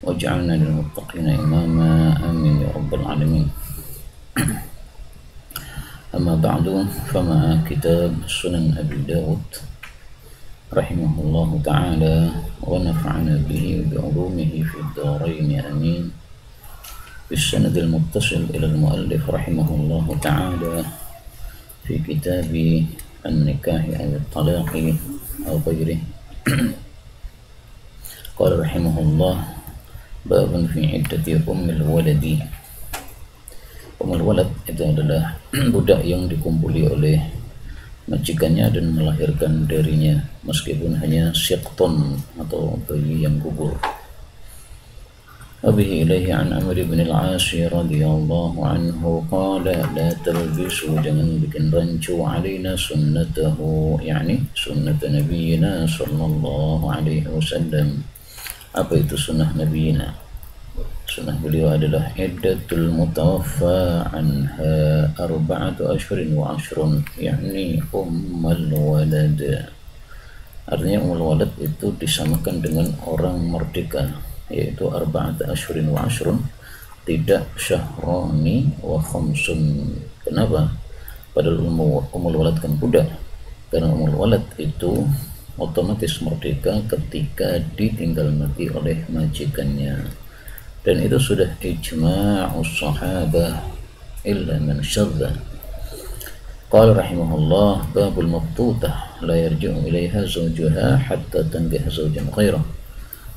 واجعلنا للمتقين إماما آمين يا رب العالمين. أما بعد فمع كتاب سنن أبي داود رحمه الله تعالى ونفعنا به بعلومه في الدارين آمين. بالسند المتصل إلى المؤلف رحمه الله تعالى في كتاب النكاح أو الطلاق أو غيره. قال رحمه الله: باب في عدة الولد. Walad itu adalah budak yang dikumpuli oleh majikannya dan melahirkan darinya meskipun hanya syiqton atau bayi yang gugur. Wabihi ilaihi an Amr bin al-As radhiyallahu anhu qala la talbisu, jangan bikin rancu alaina sunnatahu, yani sunnat nabiyina sallallahu alaihi wasallam. Apa itu sunnah nabiyina? Sunnah beliau adalah iddatul mutawaffa anha arba'atu ashhurin wa ashrun, yakni ummul walad. Artinya ummul walad itu disamakan dengan orang merdeka, yaitu arba'atu ashhurin wa ashrun, tidak syahrani wa khamsun. Kenapa? Padahal ummul walad kan budak. Karena ummul walad itu otomatis merdeka ketika ditinggal mati oleh majikannya. Dan itu sudah ijma'us sahabah illa man syadza. Qala rahimahullah: babul mabtutah la yarji'u ilaiha zawjuha hatta tankiha zawjan ghairah.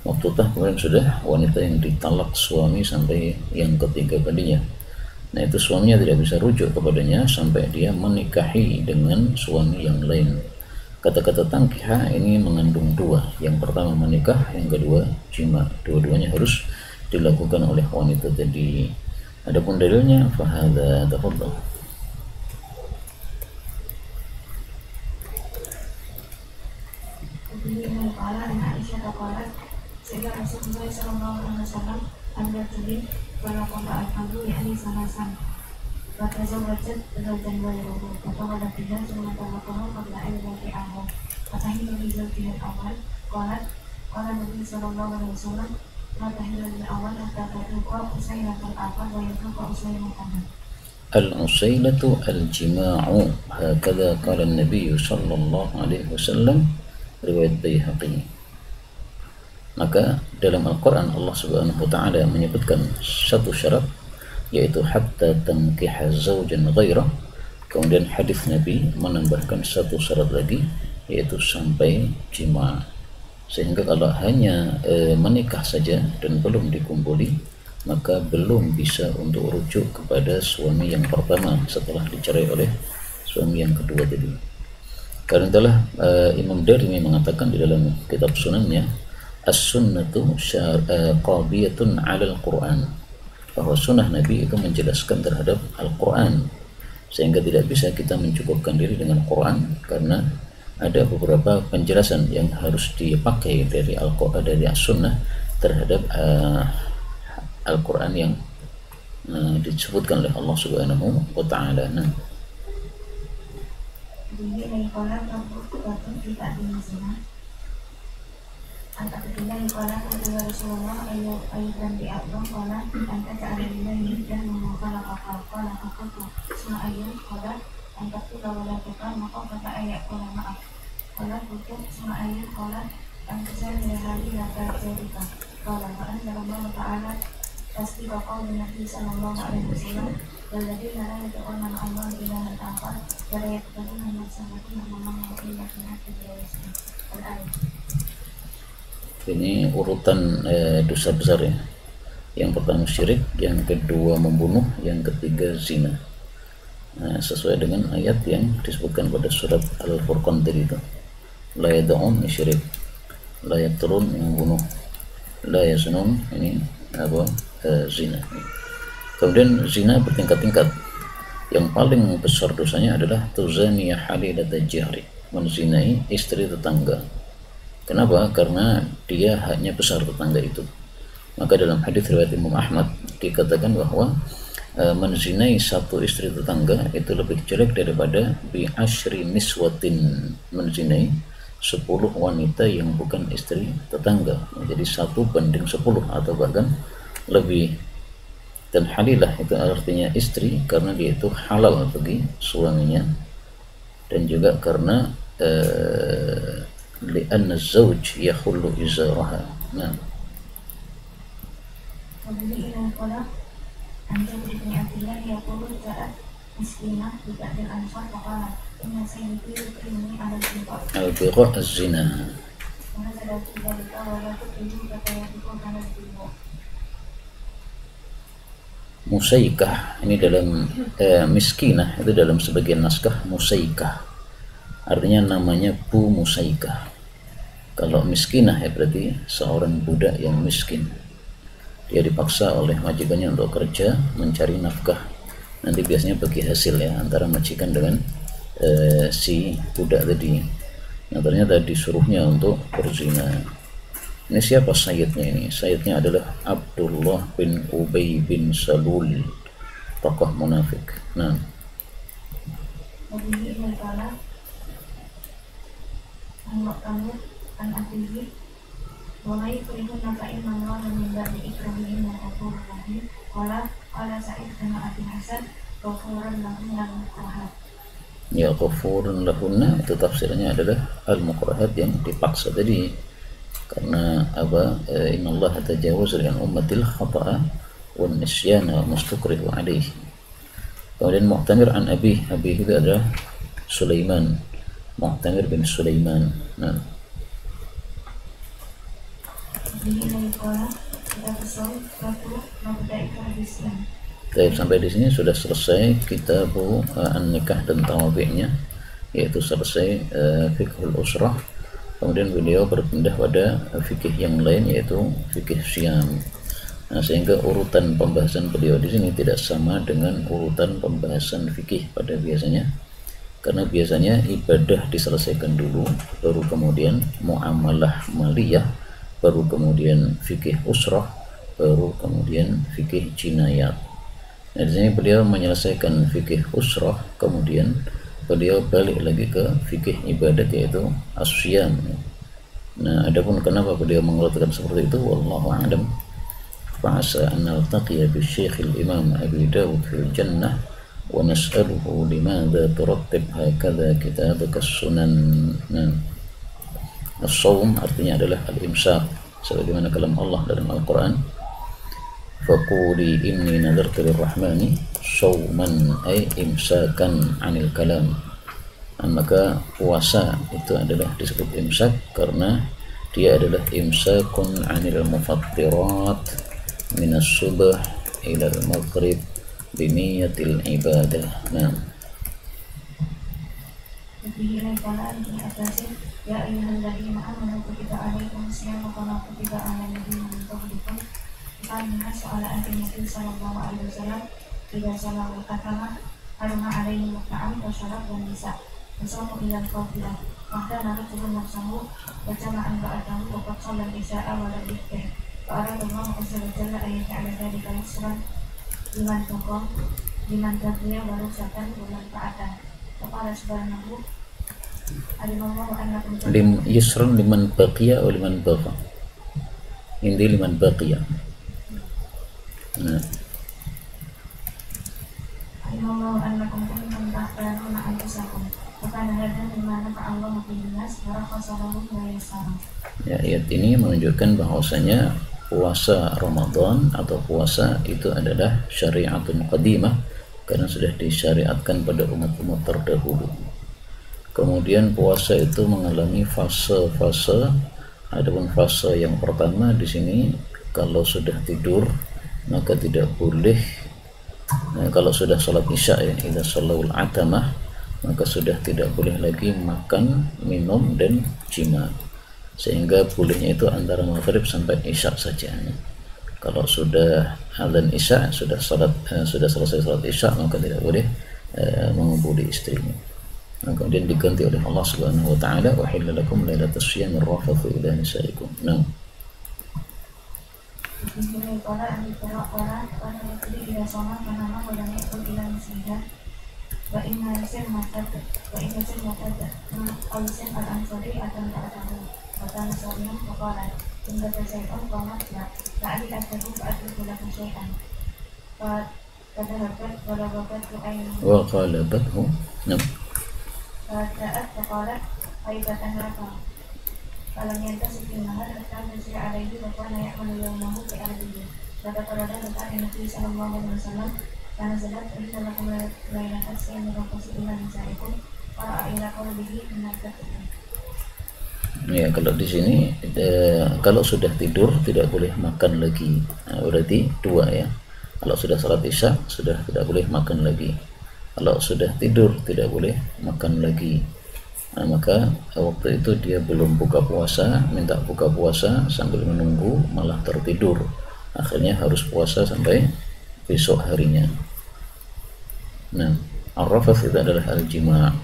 Mabtutah kemudian sudah wanita yang ditalak suami sampai yang ketiga kalinya. Nah, itu suaminya tidak bisa rujuk kepadanya sampai dia menikahi dengan suami yang lain. Kata-kata tangkiha ini mengandung dua. Yang pertama menikah, yang kedua jima. Dua-duanya harus dilakukan oleh wanita tadi. Adapun dalilnya fahadha, tafadhal. Kemudian qala an Aisyah qalat sehingga Rasulullah sallallahu alaihi wasallam anda tadi wala qala al-fadlu yani sanasan wa tazawwajat zawjan ghayruhu wa qala tidak semua talaqahu qabla an yaqi'ahu fatahilu li zawjiha al-awwal qalat qala Nabi sallallahu alaihi wasallam العسيلة الجماع هكذا قال النبي صلى الله عليه وسلم riwayat Baihaqi. Maka dalam Al-Quran Allah Subhanahu wa Ta'ala menyebutkan satu syarat, yaitu hatta tankiha zawjan ghairah. Kemudian hadis Nabi menambahkan satu syarat lagi, yaitu sampai jima'. Sehingga kalau hanya menikah saja dan belum dikumpuli, maka belum bisa untuk rujuk kepada suami yang pertama setelah dicerai oleh suami yang kedua tadi. Karena itulah Imam Darimi mengatakan di dalam kitab sunannya, as-sunnatu qadiyatun 'ala al-Qur'an, bahwa sunnah Nabi itu menjelaskan terhadap Al-Quran, sehingga tidak bisa kita mencukupkan diri dengan Quran, karena ada beberapa penjelasan yang harus dipakai dari Al-Quran, dari As-Sunnah terhadap Al-Quran yang disebutkan oleh Allah Subhanahu wa Ta'ala. Kalau bukan semua ayat kalau yang kecil dari hari dapat cerita. Kalau Quran dalam Allah Taala pasti bakal Nabi Sallallahu Alaihi Wasallam dan lagi nara itu orang Allah bilang apa dari itu nama sangat nama mungkin banyak kejadian. Ini urutan dosa besar ya. Yang pertama syirik, yang kedua membunuh, yang ketiga zina. Nah, sesuai dengan ayat yang disebutkan pada surat Al-Furqan tadi itu. La yad'un syirik, la yaqtulun membunuh, la yaznun ini apa? Zina. Kemudian zina bertingkat-tingkat. Yang paling besar dosanya adalah tuzaniya halilata jahri, menzinai istri tetangga. Kenapa? Karena dia haknya besar tetangga itu. Maka dalam hadis riwayat Imam Ahmad dikatakan bahwa menzinai satu istri tetangga itu lebih jelek daripada bi asyri niswatin, menzinai 10 wanita yang bukan istri tetangga. Jadi 1:10 atau bahkan lebih. Dan halilah itu artinya istri karena dia itu halal bagi suaminya, dan juga karena li'anna az-zawj yakhullu izaraha. Nah, وبه إلى القلق عن جابر بن عبد الله يقول جاءت مسكينة ببعض الأنصار فقالت إن سيدي يكرمني على البغاء al-bigha az-zina. ونزل في ذلك ولا تكرموا فتياتكم على البغاء. Musaikah ini dalam miskinah itu dalam sebagian naskah musaikah, artinya namanya Bu Musaikah. Kalau miskinah ya berarti seorang budak yang miskin, dia dipaksa oleh majikannya untuk kerja mencari nafkah, nanti biasanya bagi hasil ya antara majikan dengan si budak tadi. Nah ternyata disuruhnya untuk berzina. Ini siapa sayyidnya ini? Sayyidnya adalah Abdullah bin Ubay bin Salul, tokoh munafik. Nah, وبه إلى القلق عن مؤتمر عن أبيه وما يكرهن فإن الله من بعد إكراههن غفور رحيم. قال سعيد بن أبي الحسن غفورا لهن المكرهات. ya ghafurun lahunna itu tafsirnya adalah al-mukrahat yang dipaksa tadi. Karena apa? Innallaha tajawaza li ummatil khata'a wan nisyana wa mustakrihu alaihi. Kemudian Mu'tamir an Abi itu adalah Sulaiman, Mu'tamir bin Sulaiman. Nah, sampai di sini sudah selesai kitab an-nikah dan tawabi'nya, yaitu selesai fiqhul usrah. Kemudian beliau berpindah pada fikih yang lain, yaitu fikih syam. Nah, sehingga urutan pembahasan beliau di sini tidak sama dengan urutan pembahasan fikih pada biasanya. Karena biasanya ibadah diselesaikan dulu, baru kemudian muamalah maliyah, baru kemudian fikih usrah, baru kemudian fikih jinayat. Nah, di sini beliau menyelesaikan fikih usrah, kemudian beliau balik lagi ke fikih ibadat, yaitu as-syam. Nah, adapun kenapa beliau mengeluarkan seperti itu, wallahu a'lam. Fa'asa an naltaqiya bi Syekh al-Imam Abi Dawud fil jannah wa nas'aluhu limadha turattib hakadha kitabaka as-sunan. Nah, as-sawm artinya adalah al-imsak, sebagaimana kalam Allah dalam Al-Qur'an, faquli inni nadartu lirrahmani sawman ay imsakan anil kalam. Maka puasa itu adalah disebut imsak karena dia adalah imsakun anil mufattirat minas subh ila al-maghrib biniyatil ibadah. Nah, ya ayyuhalladzina amanu kutiba alaikumus siyam kama kutiba alal ladzina min qablikum. Anna soal Nabi sallallahu alaihi wasallam tidak salah katalah haruma alaihi ma'am wa syarab dan nisa bersama ilal qabilah maka nabi turun nafsahu berjamaah ba'dahu wa qad shalla isya'a wa lam yuftih wa aradallahu azza wa jalla ayat ala dzalika yusran liman taqiya wa rusatan wa man ta'atan. Qala subhanahu alimallahu annakum yusran liman baqiya wa liman bagha. Ini liman baqiya. Nah, alimallahu annakum kuntum tahtanuna anfusakum wa kana hadan mimma nafa'allahu bin nas wa rakhasahum wa yassara. Ya, ayat ini menunjukkan bahwasanya puasa Ramadan atau puasa itu adalah syariatun qadimah karena sudah disyariatkan pada umat-umat terdahulu. Kemudian puasa itu mengalami fase-fase. Adapun fase yang pertama di sini, kalau sudah tidur maka tidak boleh. Kalau sudah sholat isya ya, idza shallul atamah, maka sudah tidak boleh lagi makan, minum dan jima. Sehingga bolehnya itu antara maghrib sampai isya saja. Kalau sudah adzan isya, sudah selesai sholat isya, maka tidak boleh mengumpuli istrinya. Nah, kemudian diganti oleh Allah Subhanahu wa taala, wa hilla lakum lailatas syiyamir rafathu ila nisaikum. Nah, wa inna sin matad Ausin al-Ansari akan ta'atahu wa kana sa'iyam faqala inda tasay'un qamat la'ali atahu fa'atruku lahu syai'an fadahabat walababathu aynuhu wa qalabathu fada'at faqalat aibatan laka falam yantasib fil nahar hatta nusira alaihi wa kana ya'malu yawmahu fi ahlihi fadakarada letak Nabi sallallahu alaihi wasallam karena zakat inna lakum lailatan siyam rafasi ila nisaikum wa ila qawlihi menakatkan. Ya, kalau di sini kalau sudah tidur tidak boleh makan lagi. Nah, berarti dua ya. Kalau sudah salat isya sudah tidak boleh makan lagi. Kalau sudah tidur tidak boleh makan lagi. Nah, maka waktu itu dia belum buka puasa, minta buka puasa sambil menunggu malah tertidur. Akhirnya harus puasa sampai besok harinya. Nah, ar-rafath itu adalah al-jima'.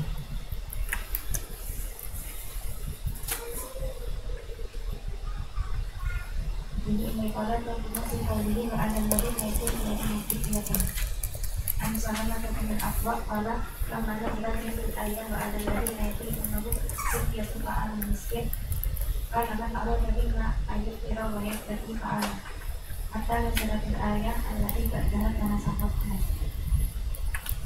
Ini pada masih kali ini ada lagi yaitu menjadi Ansahanlah dengan akwak pada Ramadan dan yang ayat ada lagi yaitu menunggu setiap tukaan miskin karena kan ada lagi ayat irawayat dari kaan atau suratul ayat alati berjalan karena sahabatnya.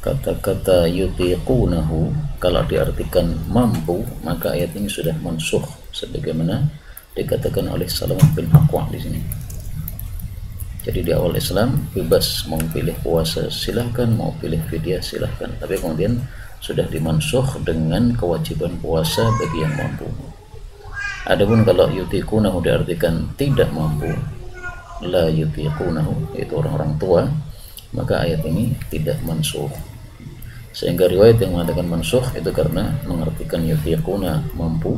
Kata-kata yutiqunahu kalau diartikan mampu maka ayat ini sudah mansukh sebagaimana dikatakan oleh Salamah bin Aqwa di sini. Jadi di awal Islam bebas mau pilih puasa silahkan, mau pilih fidyah silahkan, tapi kemudian sudah dimansukh dengan kewajiban puasa bagi yang mampu. Adapun kalau yutiqunahu diartikan tidak mampu, la yutiqunahu yaitu orang-orang tua, maka ayat ini tidak mansukh. Sehingga riwayat yang mengatakan mansukh itu karena mengartikan yutiquna mampu.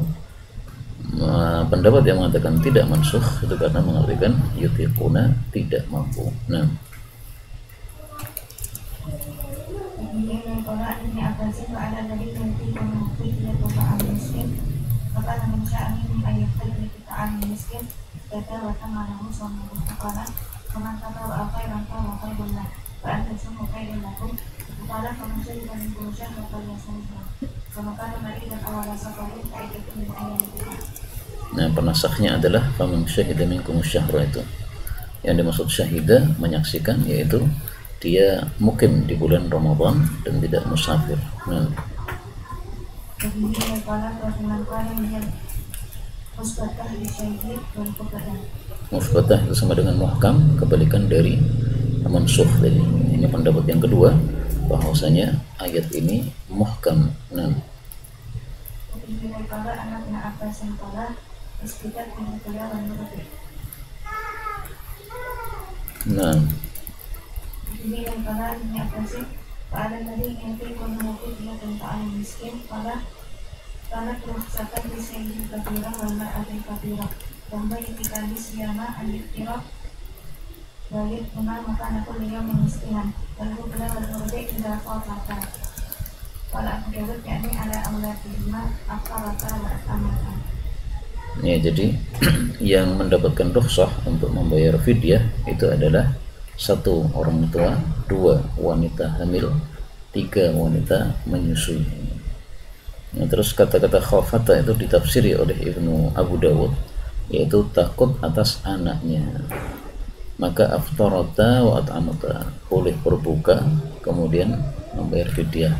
Pendapat yang mengatakan tidak mansukh itu karena mengartikan yutiquna tidak mampu. Nah, ini kalau ini apa sih ada dari nanti mengerti dia tuh miskin maka manusia ini ayat tadi kita miskin kata wata malahu sama kepala teman kata apa yang apa benar berarti semua kayak laku kepala manusia juga manusia kata biasanya sama kata mari dan awal safari kayak itu dengan ayat itu. Nah, penasaknya adalah faman syahida minkum syahra itu. Yang dimaksud syahida menyaksikan yaitu dia mukim di bulan Ramadan dan tidak musafir. Nah, jadi kepala pertemuan yang musbatah di syahid dan kepada musbatah itu sama dengan muhkam, kebalikan dari mansukh tadi. Ini pendapat yang kedua bahwasanya ayat ini muhkam. Nah, jadi kepala anaknya apa sempala istiqat dengan menurut. Nah, Ini yang kepala ini apa sih? Pada tadi nanti menurut dia tentang miskin pada karena kerusakan di sini kabira wala ada kabira tambah ketika di siana ada kira balik benar maka aku dia memiskinan lalu benar menurut tidak kata kalau aku jawab yakni ada aulat lima apa rata rata. ya jadi yang mendapatkan rukhsah untuk membayar fidyah itu adalah 1 orang tua, 2 wanita hamil, 3 wanita menyusui. Nah, terus kata-kata khafata itu ditafsiri oleh Ibnu Abu Dawud yaitu takut atas anaknya. Maka aftarata wa at'amata boleh berbuka kemudian membayar fidyah.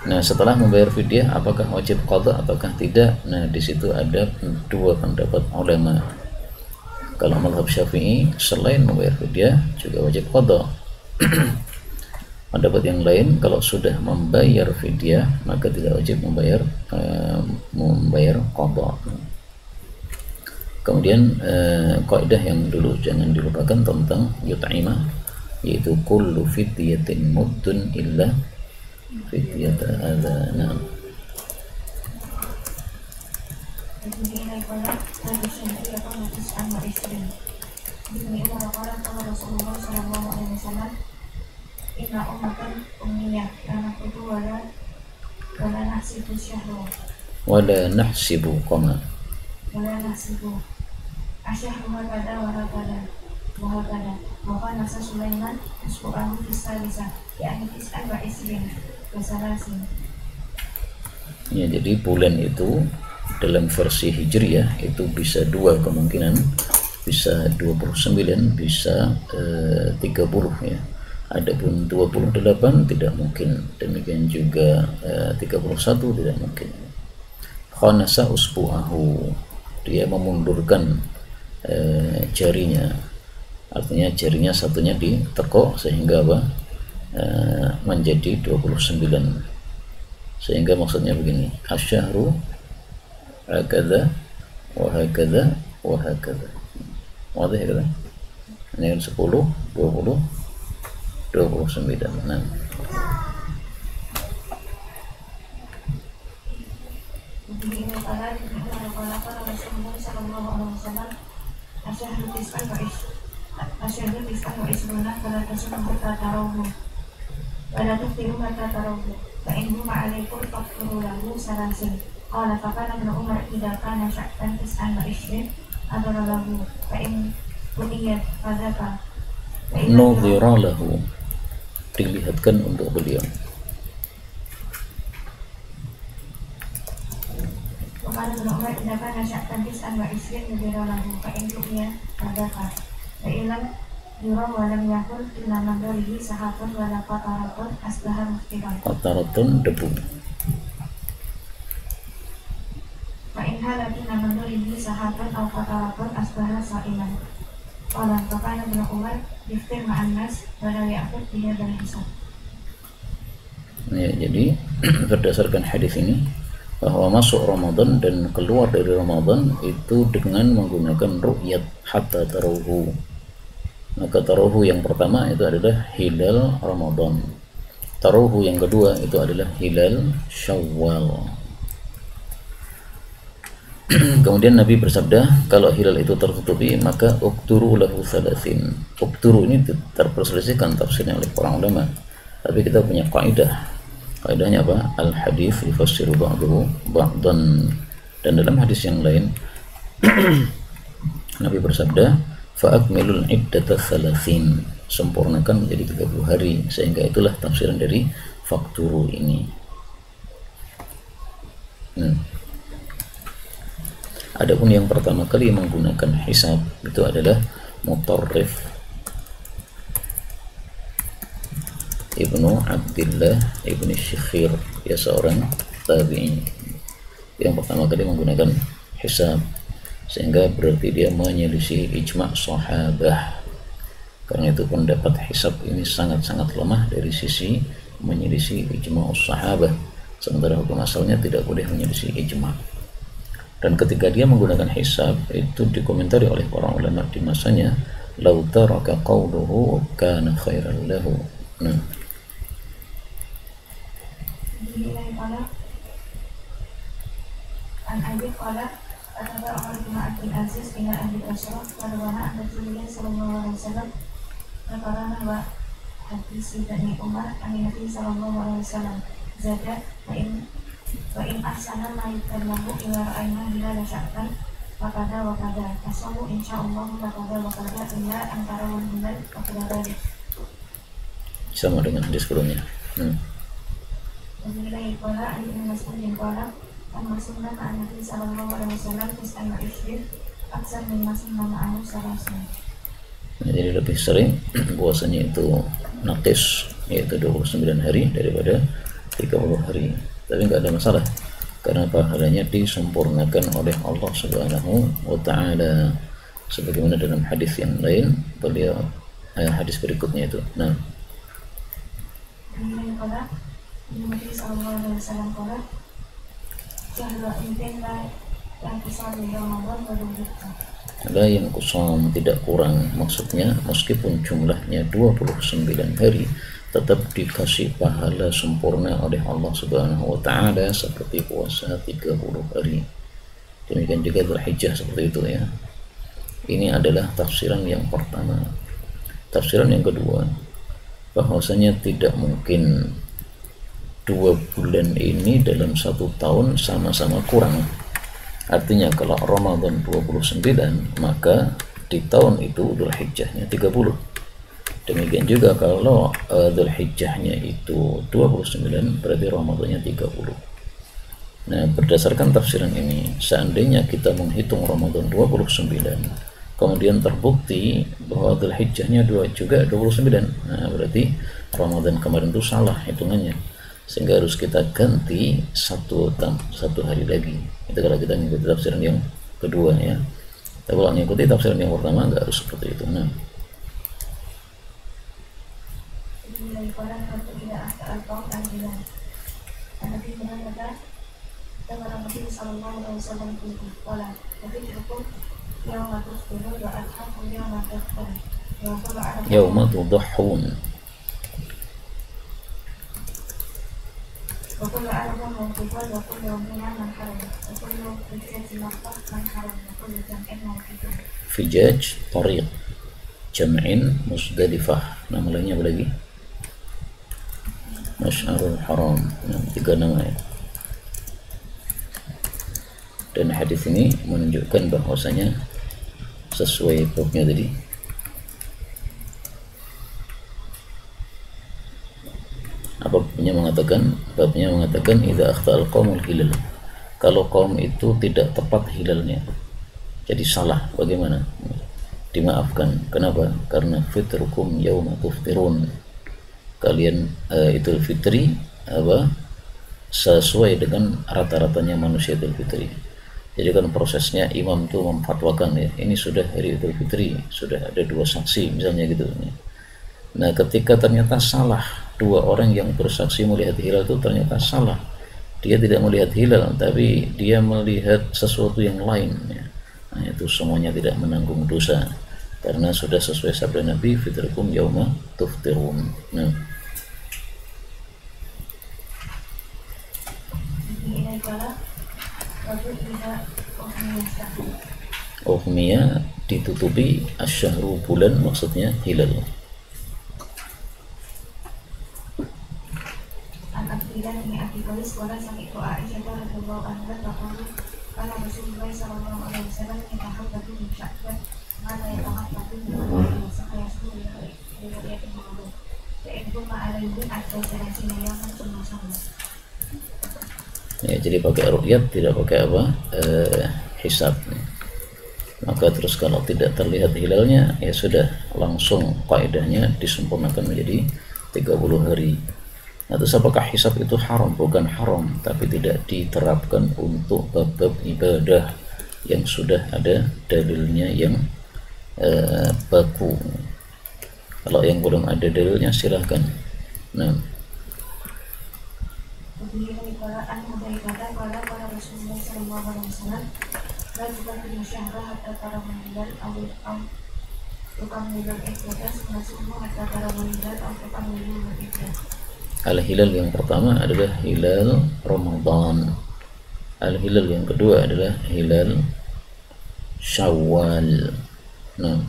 Nah, setelah membayar fidyah apakah wajib qada ataukah tidak? Nah, di situ ada 2 pendapat ulama. Kalau mazhab Syafi'i selain membayar fidyah juga wajib qada. Pendapat yang lain kalau sudah membayar fidyah maka tidak wajib membayar qada. Kemudian kaidah yang dulu jangan dilupakan tentang yut'imah yaitu kullu fidyatin muddun illa fidyata adana. Ini adalah tradisi yang kita sama istri. Ini adalah kalau Rasulullah Shallallahu Alaihi Wasallam inna ummatan ummiyah anak itu wala nahsibu syahru Wala nahsibu qama wala nahsibu asyahru pada wala pada وهكذا وقال نصر سليمان أسبوعه في الثالثة يعني 29 وثلاثين. Ya, jadi bulan itu dalam versi Hijriyah itu bisa dua kemungkinan, bisa 29, bisa 30 ya. Adapun 28 tidak mungkin, demikian juga 31 tidak mungkin. Khanasa usbu'ahu, dia memundurkan jarinya, artinya jarinya satunya ditekuk sehingga apa? Menjadi 29. Sehingga maksudnya begini, asyahru hakadha wa hakadha wa hakadha. Wadah ya, ini kan 10, 20, 29. Nah, nudhira lahu, dilihatkan untuk beliau. وقال ابن عمر إذا كان شأتا 29 نذر له فإن رؤي فذكر فإن لم يرى ولم يكن إلا نظره سحاب ولا قطرة أصبح مفطرا. Qataratun, debu. فإن هل إلى نظره سحاب أو قطرة أصبح صائما. قال فكان ابن عمر يفطر مع الناس ولا يأخذ بهذا الحساب. Ya, jadi berdasarkan hadis ini bahwa masuk Ramadan dan keluar dari Ramadan itu dengan menggunakan ru'yat hatta taruhu. Maka taruhu yang pertama itu adalah hilal Ramadan. Taruhu yang kedua itu adalah hilal Syawal. Kemudian Nabi bersabda, kalau hilal itu tertutupi maka ukturu lahu thalathin. Ukturu ini terperselisihkan tafsirnya oleh para ulama. Tapi kita punya kaidah. Kaidahnya apa? Al-hadits yufassiru ba'dahu ba'dan. Dan dalam hadis yang lain Nabi bersabda, fa'akmilul iddata thalathin, sempurnakan menjadi 30 hari. Sehingga itulah tafsiran dari fakturu ini. Adapun yang pertama kali menggunakan hisab itu adalah Mutarrif Ibnu Abdillah Ibnu Syikhir, ya seorang tabi'in yang pertama kali menggunakan hisab, sehingga berarti dia menyelisih ijma' sahabah. Karena itu pendapat hisab ini sangat-sangat lemah dari sisi menyelisih ijma' sahabah, sementara hukum asalnya tidak boleh menyelisih ijma'. Dan ketika dia menggunakan hisab itu dikomentari oleh para ulama di masanya, lau taraka qawluhu kana khairan lahu. An Abi qala ataba Umar bin Abdul Aziz ila Abi Basrah wana an Rasulullah sallallahu alaihi wasallam qalarana wa hadis Ibnu Umar an Nabi sallallahu alaihi wasallam zada wa in ahsana ma yukallahu ila ra'ayna hilal sya'ban wa kada wa kada tasawu insyaallah wa kada wa kada illa antara wal hilal wa kada. Sama dengan hadis sebelumnya. Wabillahi qala an Ibnu Mas'ud qala Al-Mas'udna ma'an Nabi sallallahu alaihi wasallam tis'an wa ishrin aksar min mas'udna ma'anu salasin. Jadi lebih sering puasanya itu naqis, yaitu 29 hari daripada 30 hari. Tapi nggak ada masalah karena pahalanya disempurnakan oleh Allah Subhanahu wa taala, sebagaimana dalam hadis yang lain beliau hadis berikutnya itu. Nah, ini qala Nabi sallallahu alaihi wasallam qala la yang kusam, tidak kurang, maksudnya meskipun jumlahnya 29 hari tetap dikasih pahala sempurna oleh Allah Subhanahu wa taala seperti puasa 30 hari. Demikian juga Dzulhijjah seperti itu ya. Ini adalah tafsiran yang pertama. Tafsiran yang kedua, bahwasanya tidak mungkin 2 bulan ini dalam 1 tahun sama-sama kurang. Artinya kalau Ramadan 29 maka di tahun itu Dzulhijjahnya 30. Demikian juga kalau Dzulhijjahnya itu 29, berarti Ramadannya 30. Nah, berdasarkan tafsiran ini, seandainya kita menghitung Ramadan 29, kemudian terbukti bahwa Dzulhijjahnya juga 29, nah berarti Ramadan kemarin itu salah hitungannya, sehingga harus kita ganti satu hari lagi. Itu kalau kita mengikuti tafsiran yang kedua ya. Tapi kalau mengikuti tafsiran yang pertama nggak harus seperti itu. Nah, yauma tudahhun. وكل عرض موقوفا وكل يومنا من حرم وكل فجرة مقطع من حرم وكل جمع موقوف. Fijaj, tariq, jam'in, musdalifah. Nama lainnya apa lagi? Masy'arul Haram. Nah, 3 nama ya. Dan hadis ini menunjukkan bahwasanya sesuai babnya tadi. Apa babnya mengatakan idza akhta'al qaumul hilal. Kalau kaum itu tidak tepat hilalnya, jadi salah, bagaimana? Dimaafkan. Kenapa? Karena fitrukum yauma tuftirun. Kalian Idul Fitri sesuai dengan rata-ratanya manusia Idul Fitri. Jadi kan prosesnya imam itu memfatwakan ya, ini sudah hari Idul Fitri, sudah ada 2 saksi misalnya gitu. Nah, ketika ternyata salah, 2 orang yang bersaksi melihat hilal itu ternyata salah. Dia tidak melihat hilal, tapi dia melihat sesuatu yang lain ya. Nah, itu semuanya tidak menanggung dosa karena sudah sesuai sabda Nabi, fitrukum yauma tuftirun. Nah, Ukhmiya ditutupi asyhru bulan, maksudnya hilal. Ya, jadi pakai ru'yat, tidak pakai hisab. Maka terus kalau tidak terlihat hilalnya, ya sudah, langsung kaidahnya disempurnakan menjadi 30 hari. Nah, terus apakah hisab itu haram? Bukan haram, tapi tidak diterapkan untuk bab-bab ibadah yang sudah ada dalilnya yang baku. Kalau yang belum ada dalilnya silahkan. Nah, al-hilal yang pertama adalah hilal Ramadan. Al-hilal yang kedua adalah hilal Syawal. Nah,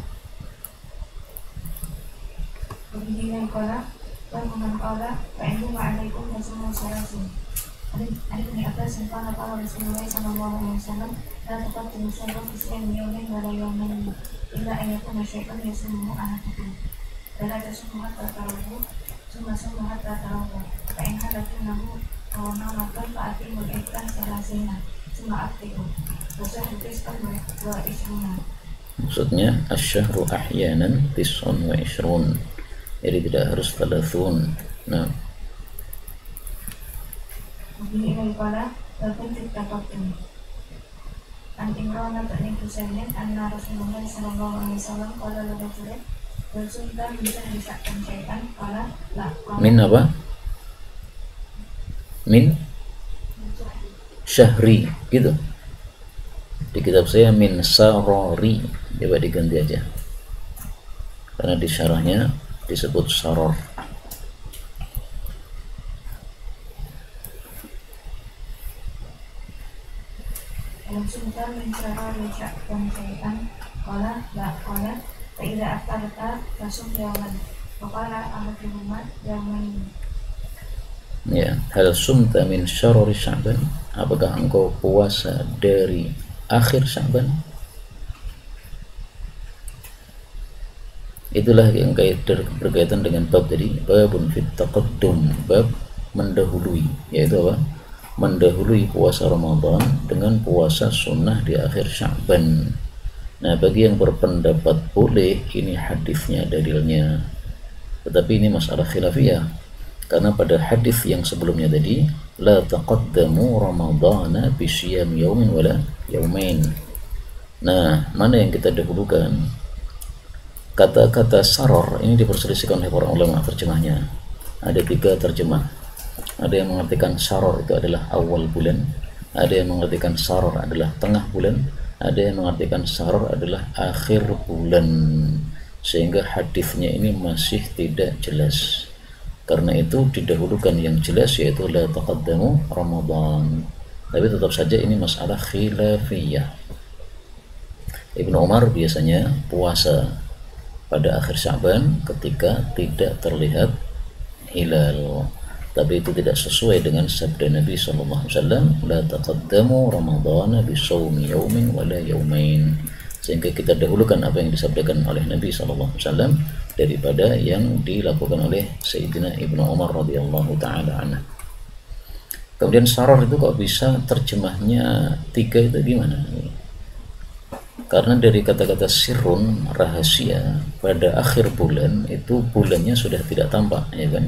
maksudnya asyhru ahyanan 29, jadi tidak harus 30. Nah, min apa? Min syahri gitu. Di kitab saya min sarori, coba diganti aja karena di syarahnya disebut saror. Ya, hal sumta min syarori Sya'ban, apakah engkau puasa dari akhir Sya'ban? Itulah yang berkaitan dengan bab tadi, babun fit taqaddum, bab mendahului, yaitu apa? Mendahului puasa Ramadan dengan puasa sunnah di akhir Sya'ban. Nah, bagi yang berpendapat boleh, ini hadisnya dalilnya. Tetapi ini masalah khilafiyah, karena pada hadis yang sebelumnya tadi, la taqaddamu ramadana bi siyam yaumin wala yaumain. Nah, mana yang kita dahulukan? Kata-kata saror ini diperselisihkan oleh para ulama terjemahnya. Ada 3 terjemah. Ada yang mengartikan saror itu adalah awal bulan, ada yang mengartikan saror adalah tengah bulan, ada yang mengartikan saror adalah akhir bulan. Sehingga hadisnya ini masih tidak jelas. Karena itu didahulukan yang jelas, yaitu la taqaddamu Ramadan. Tapi tetap saja ini masalah khilafiyah. Ibnu Umar biasanya puasa pada akhir Sya'ban ketika tidak terlihat hilal. Tapi itu tidak sesuai dengan sabda Nabi SAW, la taqaddamu Ramadana bisawmi yaumin wala yaumain. Sehingga kita dahulukan apa yang disabdakan oleh Nabi SAW daripada yang dilakukan oleh Sayyidina Ibnu Umar radhiyallahu ta'ala anhu. Kemudian saror itu kok bisa terjemahnya 3 itu gimana? Karena dari kata-kata sirrun, rahasia, pada akhir bulan itu bulannya sudah tidak tampak, ya kan?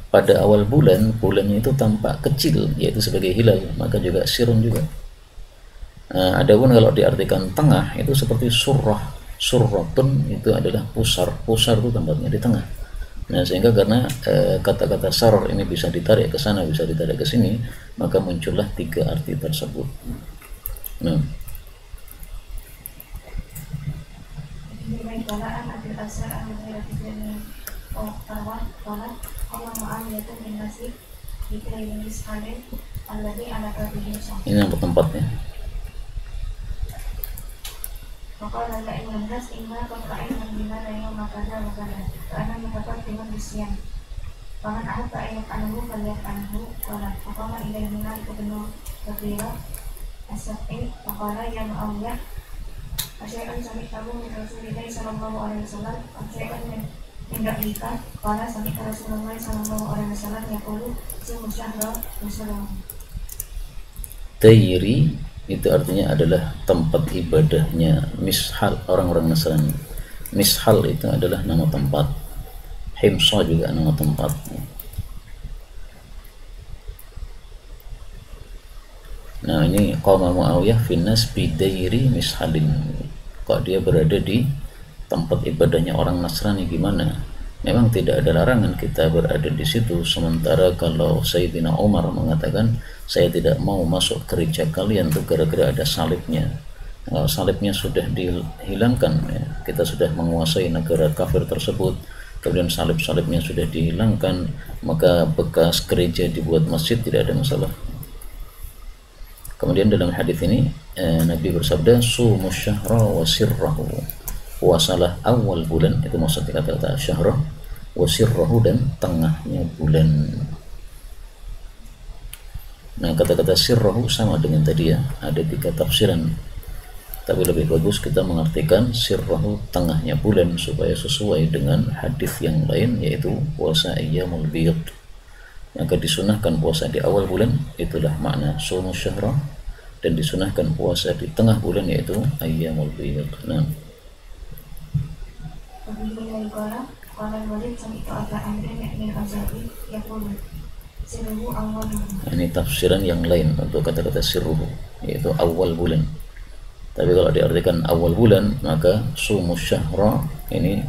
Pada awal bulan, bulannya itu tampak kecil, yaitu sebagai hilal, maka juga sirrun juga. Nah, adapun kalau diartikan tengah, itu seperti surrah, surratun itu adalah pusar, pusar itu tempatnya di tengah. Nah, sehingga karena kata-kata saror ini bisa ditarik ke sana, bisa ditarik ke sini, maka muncullah 3 arti tersebut. Nah, Balaan Abil Asar Al-Hiratifani Tawad Tawad Allah ma'aliyatun bin nasib Jika ini sekali Alladhi ala kabihin syam. ini yang tempatnya. Maka lala iman nas Ima kapra'in Al-Bimana yang makada Makada Karena mengatakan dengan bisian Paman ahad ta'ayat anhu Kaliat anhu Kala Fakama ilai minal Kebenuh Kebira Asyafi Fakala yang ma'awiyah Asyai'an samik tabu min Rasulullah sallallahu alaihi wasallam Asyai'an min ra'lika Qala samik Rasulullah sallallahu alaihi wasallam Yaqulu sumu syahra Musalam. Tayri itu artinya adalah tempat ibadahnya mishal orang-orang Nasrani. Mishal itu adalah nama tempat, Himsa juga nama tempat. Nah, ini qama Muawiyah finnas bidairi mishalin. Kok dia berada di tempat ibadahnya orang Nasrani gimana? Memang tidak ada larangan kita berada di situ. Sementara kalau Sayyidina Umar mengatakan, saya tidak mau masuk gereja kalian tuh gara-gara ada salibnya. Kalau salibnya sudah dihilangkan, ya, kita sudah menguasai negara kafir tersebut, kemudian salib-salibnya sudah dihilangkan, maka bekas gereja dibuat masjid, tidak ada masalah. Kemudian dalam hadis ini Nabi bersabda, sumu syahra wa sirrahu, puasalah awal bulan, itu maksudnya kata-kata syahra, wa sirrahu, dan tengahnya bulan. Nah, kata-kata sirrahu sama dengan tadi ya, ada 3 tafsiran, tapi lebih bagus kita mengartikan sirrahu tengahnya bulan supaya sesuai dengan hadis yang lain, yaitu puasa ayyamul bid. Maka disunahkan puasa di awal bulan, itulah makna sumu syahra, dan disunahkan puasa di tengah bulan, yaitu ayyamul bid. Nah, ini tafsiran yang lain untuk kata-kata sirruhu, yaitu awal bulan. Tapi kalau diartikan awal bulan, maka sumu syahra ini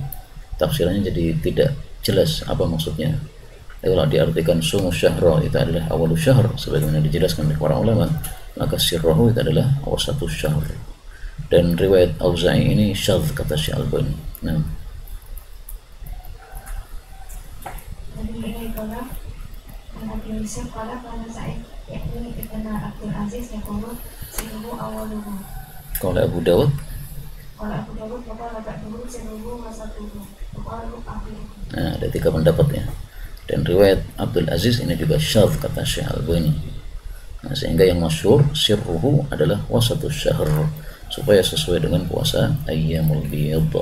tafsirannya jadi tidak jelas apa maksudnya. Kalau diartikan sumu syahra itu adalah awal syahr sebagaimana dijelaskan oleh para ulama, maka sirruhu itu adalah awsatu syahr. Dan riwayat Auza'i ini syadz kata Syekh Albani. Nah, kalau Abu Dawud nah, ada 3 pendapat ya. Dan riwayat Abdul Aziz ini juga syadz kata Syekh Albani. Nah, sehingga yang masyhur sirruhu adalah wasatus syahr, supaya sesuai dengan puasa ayyamul bid.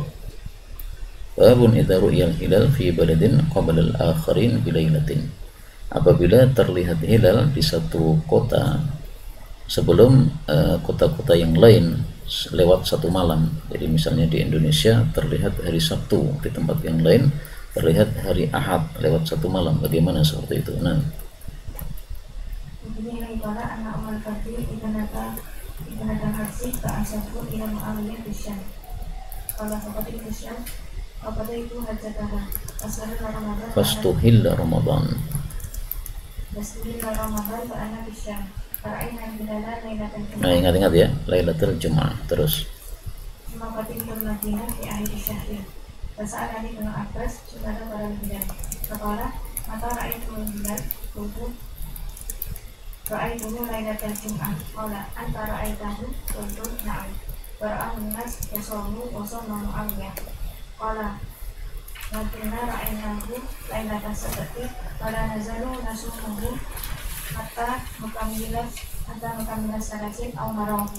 Babun idza ru'yal hilal fi baladin qabla al-akharin bi lailatin. Apabila terlihat hilal di satu kota sebelum kota-kota yang lain lewat satu malam. Jadi misalnya di Indonesia terlihat hari Sabtu, di tempat yang lain terlihat hari Ahad lewat satu malam. Bagaimana seperti itu? Nah, fastuhilla Ramadan. Nah, ingat-ingat ya, Lailatul Jum'ah. Terus ra'aituhu lailatal jum'ah qala anta ra'aitahu qultu na'am wara'ahu an-nas yasamu wa samahu aliyah qala lakinna ra'ainahu lailatal sabti qala nazalu nasumuhu hatta mukamilas salasin aw marahu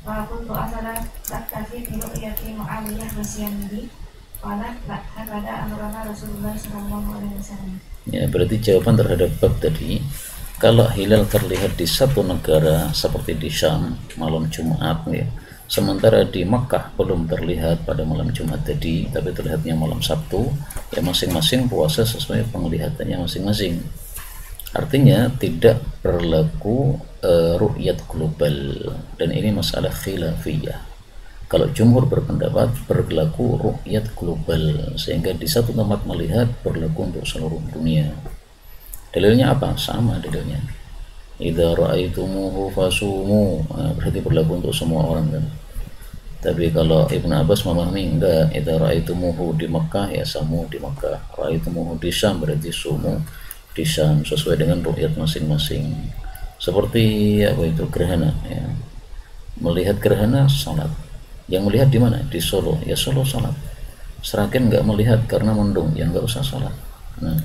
wa kuntu asala taktafi bi ru'yati mu'awiyah wasyamidi qala la hakada amrana Rasulullah sallallahu alaihi wasallam. Ya, berarti jawaban terhadap bab tadi, kalau hilal terlihat di satu negara seperti di Syam malam Jumat ya, sementara di Makkah belum terlihat pada malam Jumat tadi, tapi terlihatnya malam Sabtu, ya masing-masing puasa sesuai penglihatannya masing-masing. Artinya tidak berlaku ru'yat global, dan ini masalah khilafiyah. Kalau jumhur berpendapat berlaku ru'yat global, sehingga di satu tempat melihat berlaku untuk seluruh dunia. Dalilnya apa? Sama dalilnya. Idza ra'aitumuhu fasumu, berarti berlaku untuk semua orang kan. Tapi kalau Ibnu Abbas memahami enggak, idza ra'aitumuhu di Makkah ya samu di Makkah, ra'aitumuhu di Syam berarti sumu di Syam, sesuai dengan ru'yat masing-masing. Seperti apa itu gerhana ya. Melihat gerhana salat. Yang melihat di mana? Di Solo, ya Solo salat. Seragen enggak melihat karena mendung, ya enggak usah salat. Nah,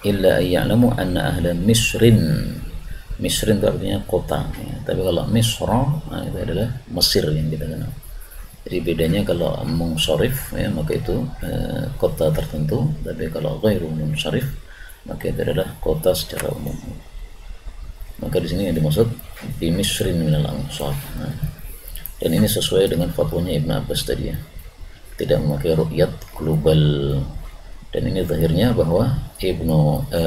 illa ayya'lamu anna ahla Misrin. Misrin itu artinya kota ya. Tapi kalau Misra, nah itu adalah Mesir yang kita kenal. Jadi bedanya kalau munsharif ya, maka itu kota tertentu, tapi kalau ghairu munsharif maka itu adalah kota secara umum. Maka di sini yang dimaksud di Misrin minal ansar. Nah, dan ini sesuai dengan fatwanya Ibnu Abbas tadi ya, tidak memakai ru'yat global. Dan ini zahirnya bahwa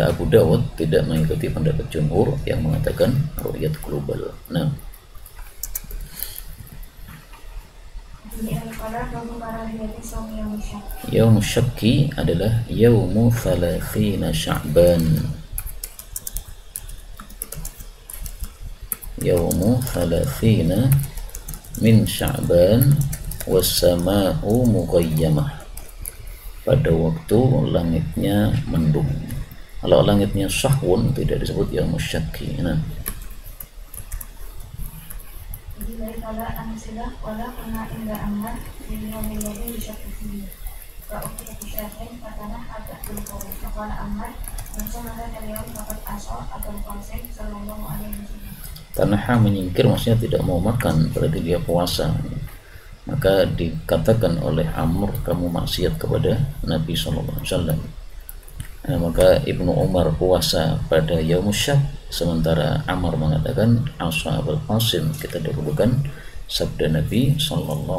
Abu Dawud tidak mengikuti pendapat jumhur yang mengatakan ru'yat global. Nah, Yaum Syakki adalah Yaumu Thalathina Sya'ban. Yaumu Thalathina min Sya'ban wassama'u mughayyamah. Pada waktu langitnya mendung. Kalau langitnya syahwun tidak disebut Yaumu Syakki. Nah, Tanaha menyingkir maksudnya tidak mau makan, berarti dia puasa. Maka dikatakan oleh Amr, kamu maksiat kepada Nabi SAW. Nah, maka Ibnu Umar puasa pada Yaumus Syak, sementara Amr mengatakan Ashabul Qasim. Kita dahulukan sabda Nabi SAW.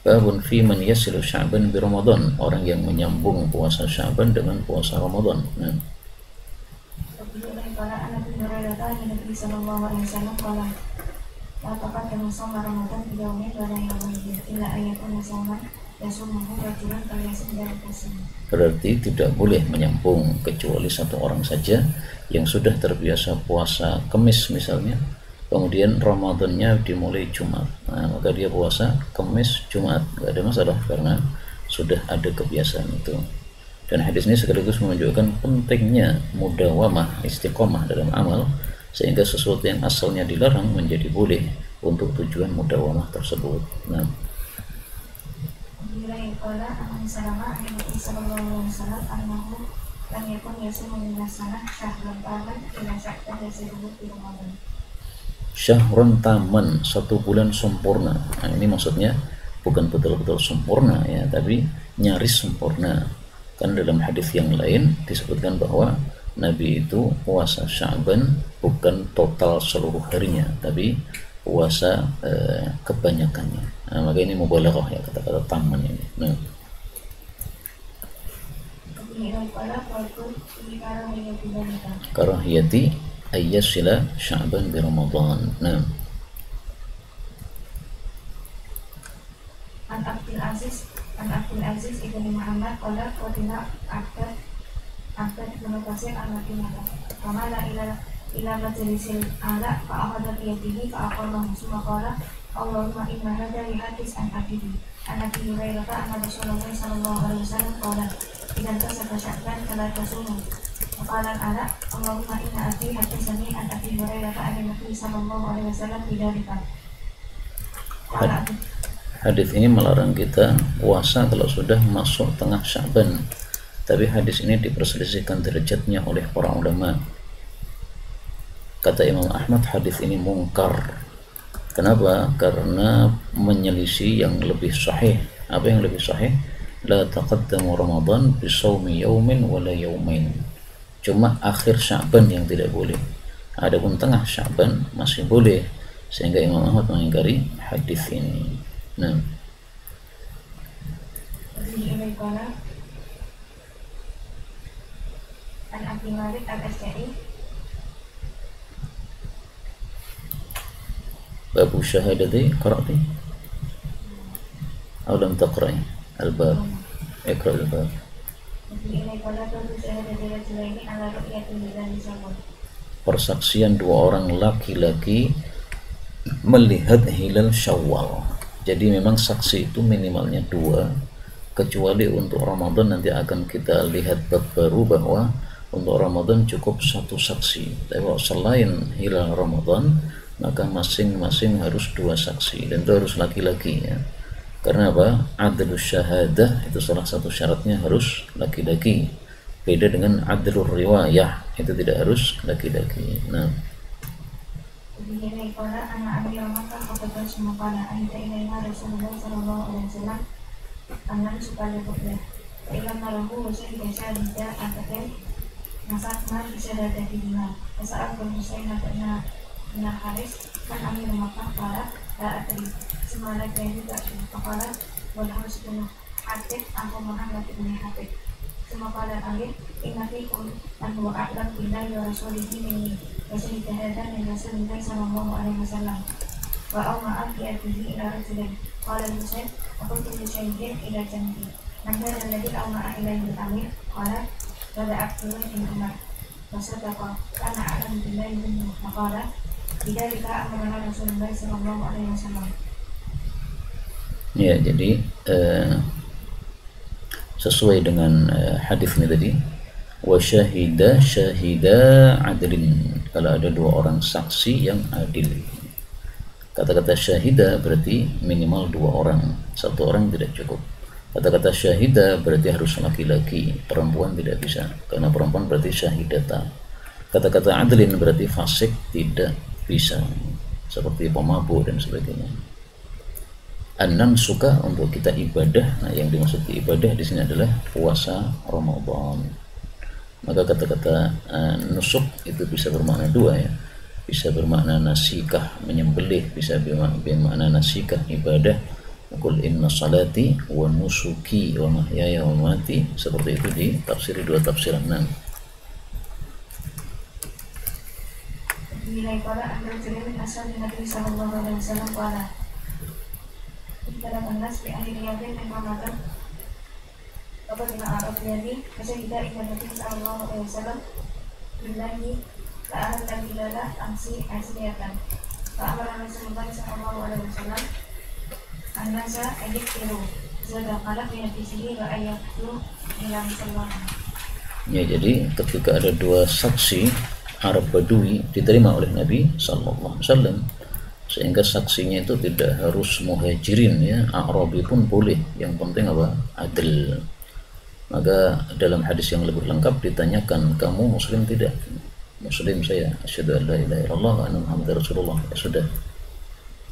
Babun fi man yasilu Sya'ban bi Ramadan, orang yang menyambung puasa Sya'ban dengan puasa Ramadan. Nah, berarti tidak boleh menyambung kecuali satu orang saja yang sudah terbiasa puasa Kamis misalnya, kemudian Ramadannya dimulai Jumat. Nah, maka dia puasa Kamis Jumat, nggak ada masalah karena sudah ada kebiasaan itu. Dan hadis ini sekaligus menunjukkan pentingnya mudawamah, istiqomah dalam amal, sehingga sesuatu yang asalnya dilarang menjadi boleh untuk tujuan mudawamah tersebut. Nah, syahron taman, 1 bulan sempurna. Nah, ini maksudnya bukan betul-betul sempurna ya, tapi nyaris sempurna. Kan dalam hadis yang lain disebutkan bahwa Nabi itu puasa Sya'ban bukan total seluruh harinya, tapi puasa kebanyakannya. Nah, maka ini mubalaghah ya, kata-kata taman ini. Nah, karahiyati ayyasila Sya'ban bi Ramadan. Nah, An Abdul Aziz ibnu Muhammad qala qatina Abdul bin Qasir al-Madinah kamala ila majlisil ala fa akhadha bi yadihi fa aqarrahu summa qala Allahumma inna hadha li hadis an Abi Hurairah anna Rasulullah sallallahu alaihi wasallam qala idan tasaba Sya'ban fala tasumu qala ala Allahumma inna abi hadisani an Abi Hurairah anna Nabi sallallahu alaihi wasallam bidzalika. Hadis ini melarang kita puasa kalau sudah masuk tengah Sya'ban. Tapi hadis ini diperselisihkan derajatnya oleh para ulama. Kata Imam Ahmad, hadis ini mungkar. Kenapa? Karena menyelisih yang lebih sahih. Apa yang lebih sahih? La taqaddamu Ramadan bi shaumi yaumin wala yaumain. Cuma akhir Sya'ban yang tidak boleh. Adapun tengah Sya'ban masih boleh. Sehingga Imam Ahmad mengingkari hadis ini. Nah, An Abi Malik al-Asy'ari babu syahadati qara'ti atau lam taqra'i al-bab, iqra' al-bab. Persaksian 2 orang laki-laki melihat hilal Syawal. Jadi memang saksi itu minimalnya 2, kecuali untuk Ramadan nanti akan kita lihat bab baru bahwa untuk Ramadan cukup 1 saksi. Tapi kalau selain hilal Ramadan maka masing-masing harus 2 saksi, dan itu harus laki-laki ya. Karena apa? Adlus syahadah itu salah satu syaratnya harus laki-laki. Beda dengan adlur riwayah, itu tidak harus laki-laki. Nah, Begini pada anak Abi Ramata kata semua pada anta ilaina Rasulullah sallallahu alaihi wasallam anak supaya berdoa. Ilam naruhu wasa tidak tidak atakan nasakna bisa ada di mana. Saat bermusai nakna Haris kan Abi Ramata para atri semala kayu juga kepala wal harus penuh hati aku Muhammad bin Habib. Semua pada kali inatikum an wa a'lam billahi wa rasulihi minni Rasul Jahadan dan Rasulullah sallallahu alaihi wasallam. Wa au ya bihi ila rajulin. Qala Husain, aku tulis syai'in ila janti. Maka alladhi au ila al-amir qala wala aqtulun in umar. Wasadaqa kana a'lam billahi minni maqala bidzalika amara Rasulullah sallallahu alaihi wasallam. Ya, jadi sesuai dengan hadis ini tadi, wa syahida adlin, kalau ada 2 orang saksi yang adil. Kata-kata syahida berarti minimal 2 orang, 1 orang tidak cukup. Kata-kata syahida berarti harus laki-laki, perempuan tidak bisa, karena perempuan berarti syahidata. Kata-kata adlin berarti fasik, tidak bisa, seperti pemabuk dan sebagainya. Anan suka untuk kita ibadah. Nah, yang dimaksud ibadah di sini adalah puasa Ramadan. Maka kata-kata nusuk itu bisa bermakna 2 ya. Bisa bermakna nasikah, menyembelih, bisa bermakna nasikah, ibadah. Qul inna salati wa nusuki wa mahyaya wa mamati, seperti itu di tafsir 2 tafsiran. Nilai pada ambil cermin asal Nabi sallallahu alaihi wasallam pada dalam nas bi ahli riyadin min Ramadan. Apa dengan Arab jadi masih tidak ingat Nabi sallallahu alaihi wasallam billahi ta'ala dan bilala amsi asliatan. Fa amara Rasulullah sallallahu alaihi wasallam an-nasa ayyikiru Sedangkan di sini ayat itu hilang semua. Ya, jadi ketika ada dua saksi Arab Badui diterima oleh Nabi Sallallahu Alaihi Wasallam, sehingga saksinya itu tidak harus muhajirin ya, Arabi pun boleh, yang penting apa? Adil. Maka dalam hadis yang lebih lengkap ditanyakan, kamu muslim tidak? Muslim saya, asyhadu an la ilaha illallah wa anna muhammadar rasulullah. Ya sudah.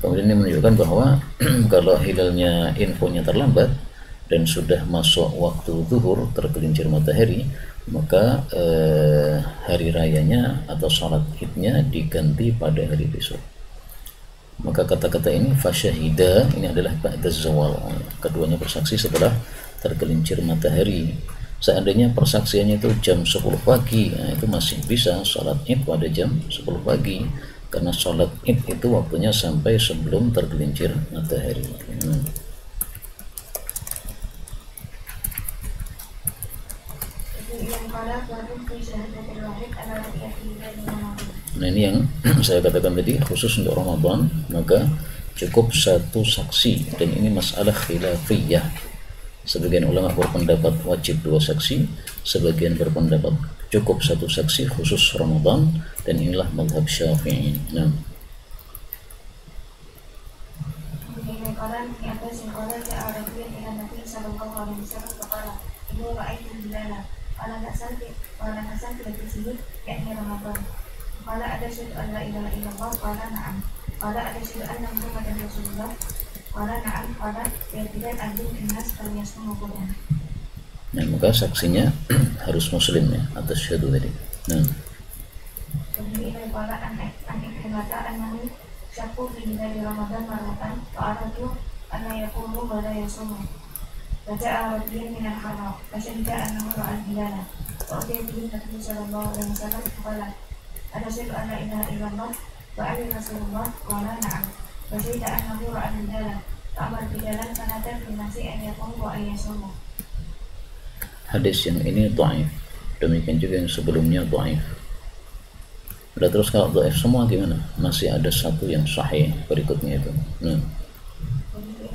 Kemudian ini menunjukkan bahwa kalau hilalnya infonya terlambat dan sudah masuk waktu zuhur, tergelincir matahari, maka hari rayanya atau salat idnya diganti pada hari besok. Maka kata-kata ini fasyahida ini adalah ba'da zawal, keduanya bersaksi setelah tergelincir matahari. Seandainya persaksiannya itu jam 10 pagi, nah itu masih bisa salat id pada jam 10 pagi, karena salat id itu waktunya sampai sebelum tergelincir matahari. Nah ini yang saya katakan tadi khusus untuk Ramadan, maka cukup satu saksi, dan ini masalah khilafiyah. Sebagian ulama berpendapat wajib dua saksi, sebagian berpendapat cukup satu saksi khusus Ramadan, dan inilah mazhab Syafi'i. Nah, Qala ada syai'un an la ilaha illallah, qala na'am. Qala ada syai'un anna Muhammadan Rasulullah, qala na'am. Qala yatidat adun innas falyasmu Qur'an. nah maka saksinya harus muslim ya, atas syahadu tadi. Nah, Kemudian qala an ikhlata annahu syaqu fi dari Ramadan maratan wa aradu anna yaqumu wa la yasumu. Baca Arabian min al-haram, fasyahida annahu ra'al hilala. Wa utiya bihi Nabi sallallahu alaihi wasallam qala ada syai'un an la ilaha illallah wa anna Rasulullah, qala na'am. Fasyahida annahu ra'al hilala. Ta'amar bidalan sanatan fi nasi an yaqumu wa yasumu. hadis yang ini dhaif, demikian juga yang sebelumnya dhaif. Udah, terus kalau dhaif semua gimana? Masih ada satu yang sahih berikutnya itu. Nah,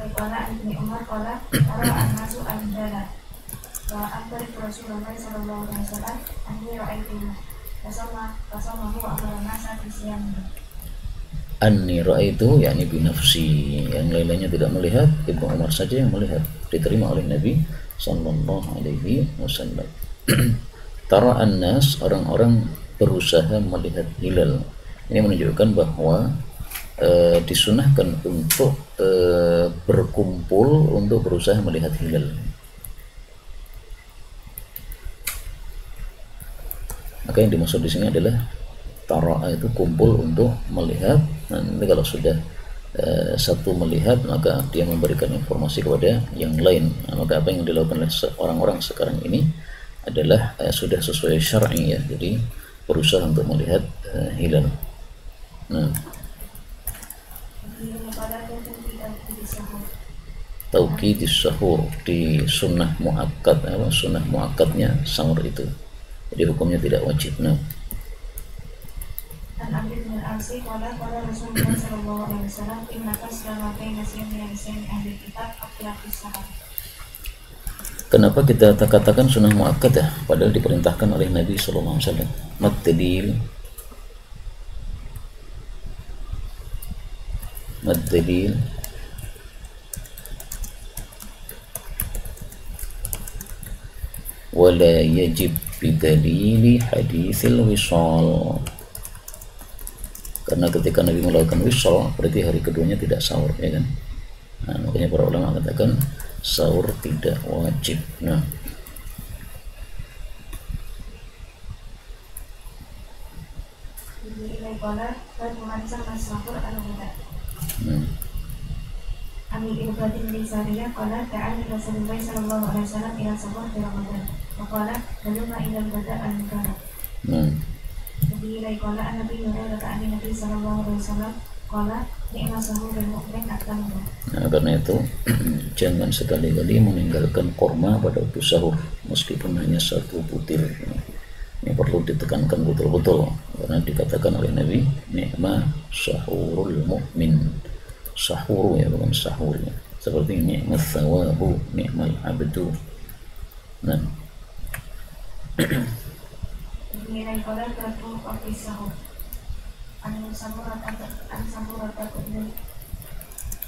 Qala Ibnu Umar qala ara an-nasu al-hilala wa akbar Rasulullah sallallahu alaihi wasallam anni ra'aytuhu fasamahu wa amara nasa fi siyamihi. anni ra'aitu yakni binafsi, yang lainnya tidak melihat, Ibnu Umar saja yang melihat, diterima oleh Nabi sallallahu alaihi wasallam. Tara an-nas, orang-orang berusaha melihat hilal. Ini menunjukkan bahwa disunahkan untuk berkumpul untuk berusaha melihat hilal. Maka yang dimaksud di sini adalah tara itu kumpul untuk melihat. Nanti kalau sudah satu melihat, maka dia memberikan informasi kepada yang lain. Nah, maka apa yang dilakukan oleh orang-orang sekarang ini adalah sudah sesuai syar'i ya, jadi berusaha untuk melihat hilal. Nah, tauqidis sahur di sunnah muakkad, sunnah muakkadnya sahur itu, jadi hukumnya tidak wajib. Nah, An Amr bin al-Asi qala Rasulullah sallallahu alaihi wasallam innaka salamatain nasiyan min lisan ahli kitab aqlaqis sahar. kenapa kita katakan sunnah muakkad ya, padahal diperintahkan oleh Nabi sallallahu alaihi wasallam? Mad-dalil wala yajib bidalili haditsil wisal. Karena ketika Nabi melakukan wisal, berarti hari keduanya tidak sahur, ya kan? Nah, makanya para ulama katakan sahur tidak wajib. Nah, Amin ibadin li sariyah qala ta'ala Rasulullah sallallahu alaihi wasallam ila sahur di Ramadan. Wa qala baluma ila bada al-mukarram. Jadi qala Nabi Hurairah ta'ala Nabi sallallahu alaihi wasallam qala ni'ma sahur bil mu'min atam. Nah, karena itu jangan sekali-kali meninggalkan korma pada waktu sahur meskipun hanya satu butir. Ini perlu ditekankan betul-betul, karena dikatakan oleh Nabi ni'ma sahurul mu'min. Sahur ya, bukan sahur ya. seperti ni'mal thawabu, ni'mal abdu. Nah, nilai pada kartu ofisahu anu samurata kubni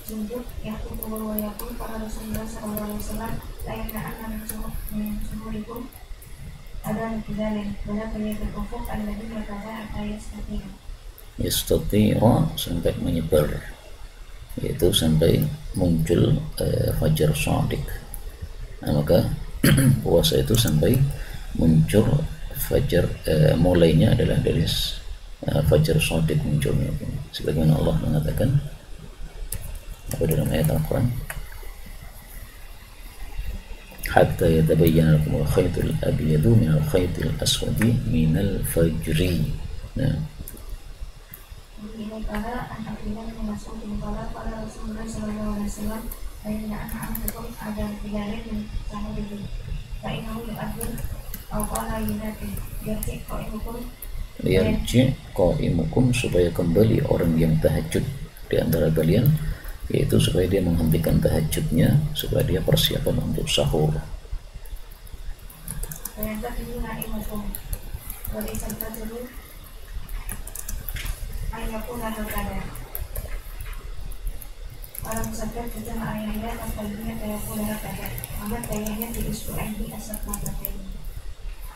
junjuk yaktu kubur wayakul para Rasulullah sallallahu alaihi wasallam layaknaan min sumurikum ada nukidalin wala terlihat ufuk alladhi berkata ataya yastati'a sampai menyebar, yaitu sampai muncul fajar shadiq. Nah, maka puasa itu sampai muncul fajar, mulainya adalah dari fajar shadiq munculnya, sebagaimana Allah mengatakan apa dalam ayat Al-Quran, hatta yatabayyana lakum al-khaytul abyadu min al-khaytil aswadi min al-fajri. Nah, ini para anak bilang memasuk di para Rasulullah sallallahu alaihi wasallam dan anak hukum ada tiga yang sama dengan baik kamu diambil awal yunati yarji qaimukum supaya kembali orang yang tahajud di antara kalian, yaitu supaya dia menghentikan tahajudnya, supaya dia persiapan untuk sahur. Ternyata ini na'imukum wali serta dulu ayahku nahu kada orang musafir kita ayahnya apabila ayahku nahu kada amat ayahnya diusku di asap mata ini.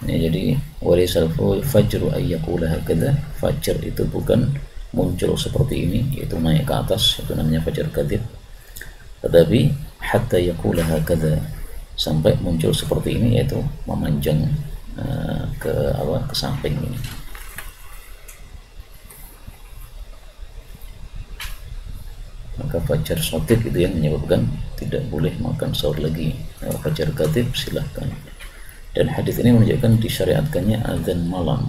Jadi wali salfu fajru ayyakula hakadha, fajar itu bukan muncul seperti ini, yaitu naik ke atas, itu namanya fajar kadhib, tetapi hatta yakula hakadha, sampai muncul seperti ini, yaitu memanjang ke samping ini. Maka fajar shadiq itu yang menyebabkan tidak boleh makan sahur lagi. Fajar kadhib silahkan. Dan hadis ini menunjukkan disyariatkannya azan malam,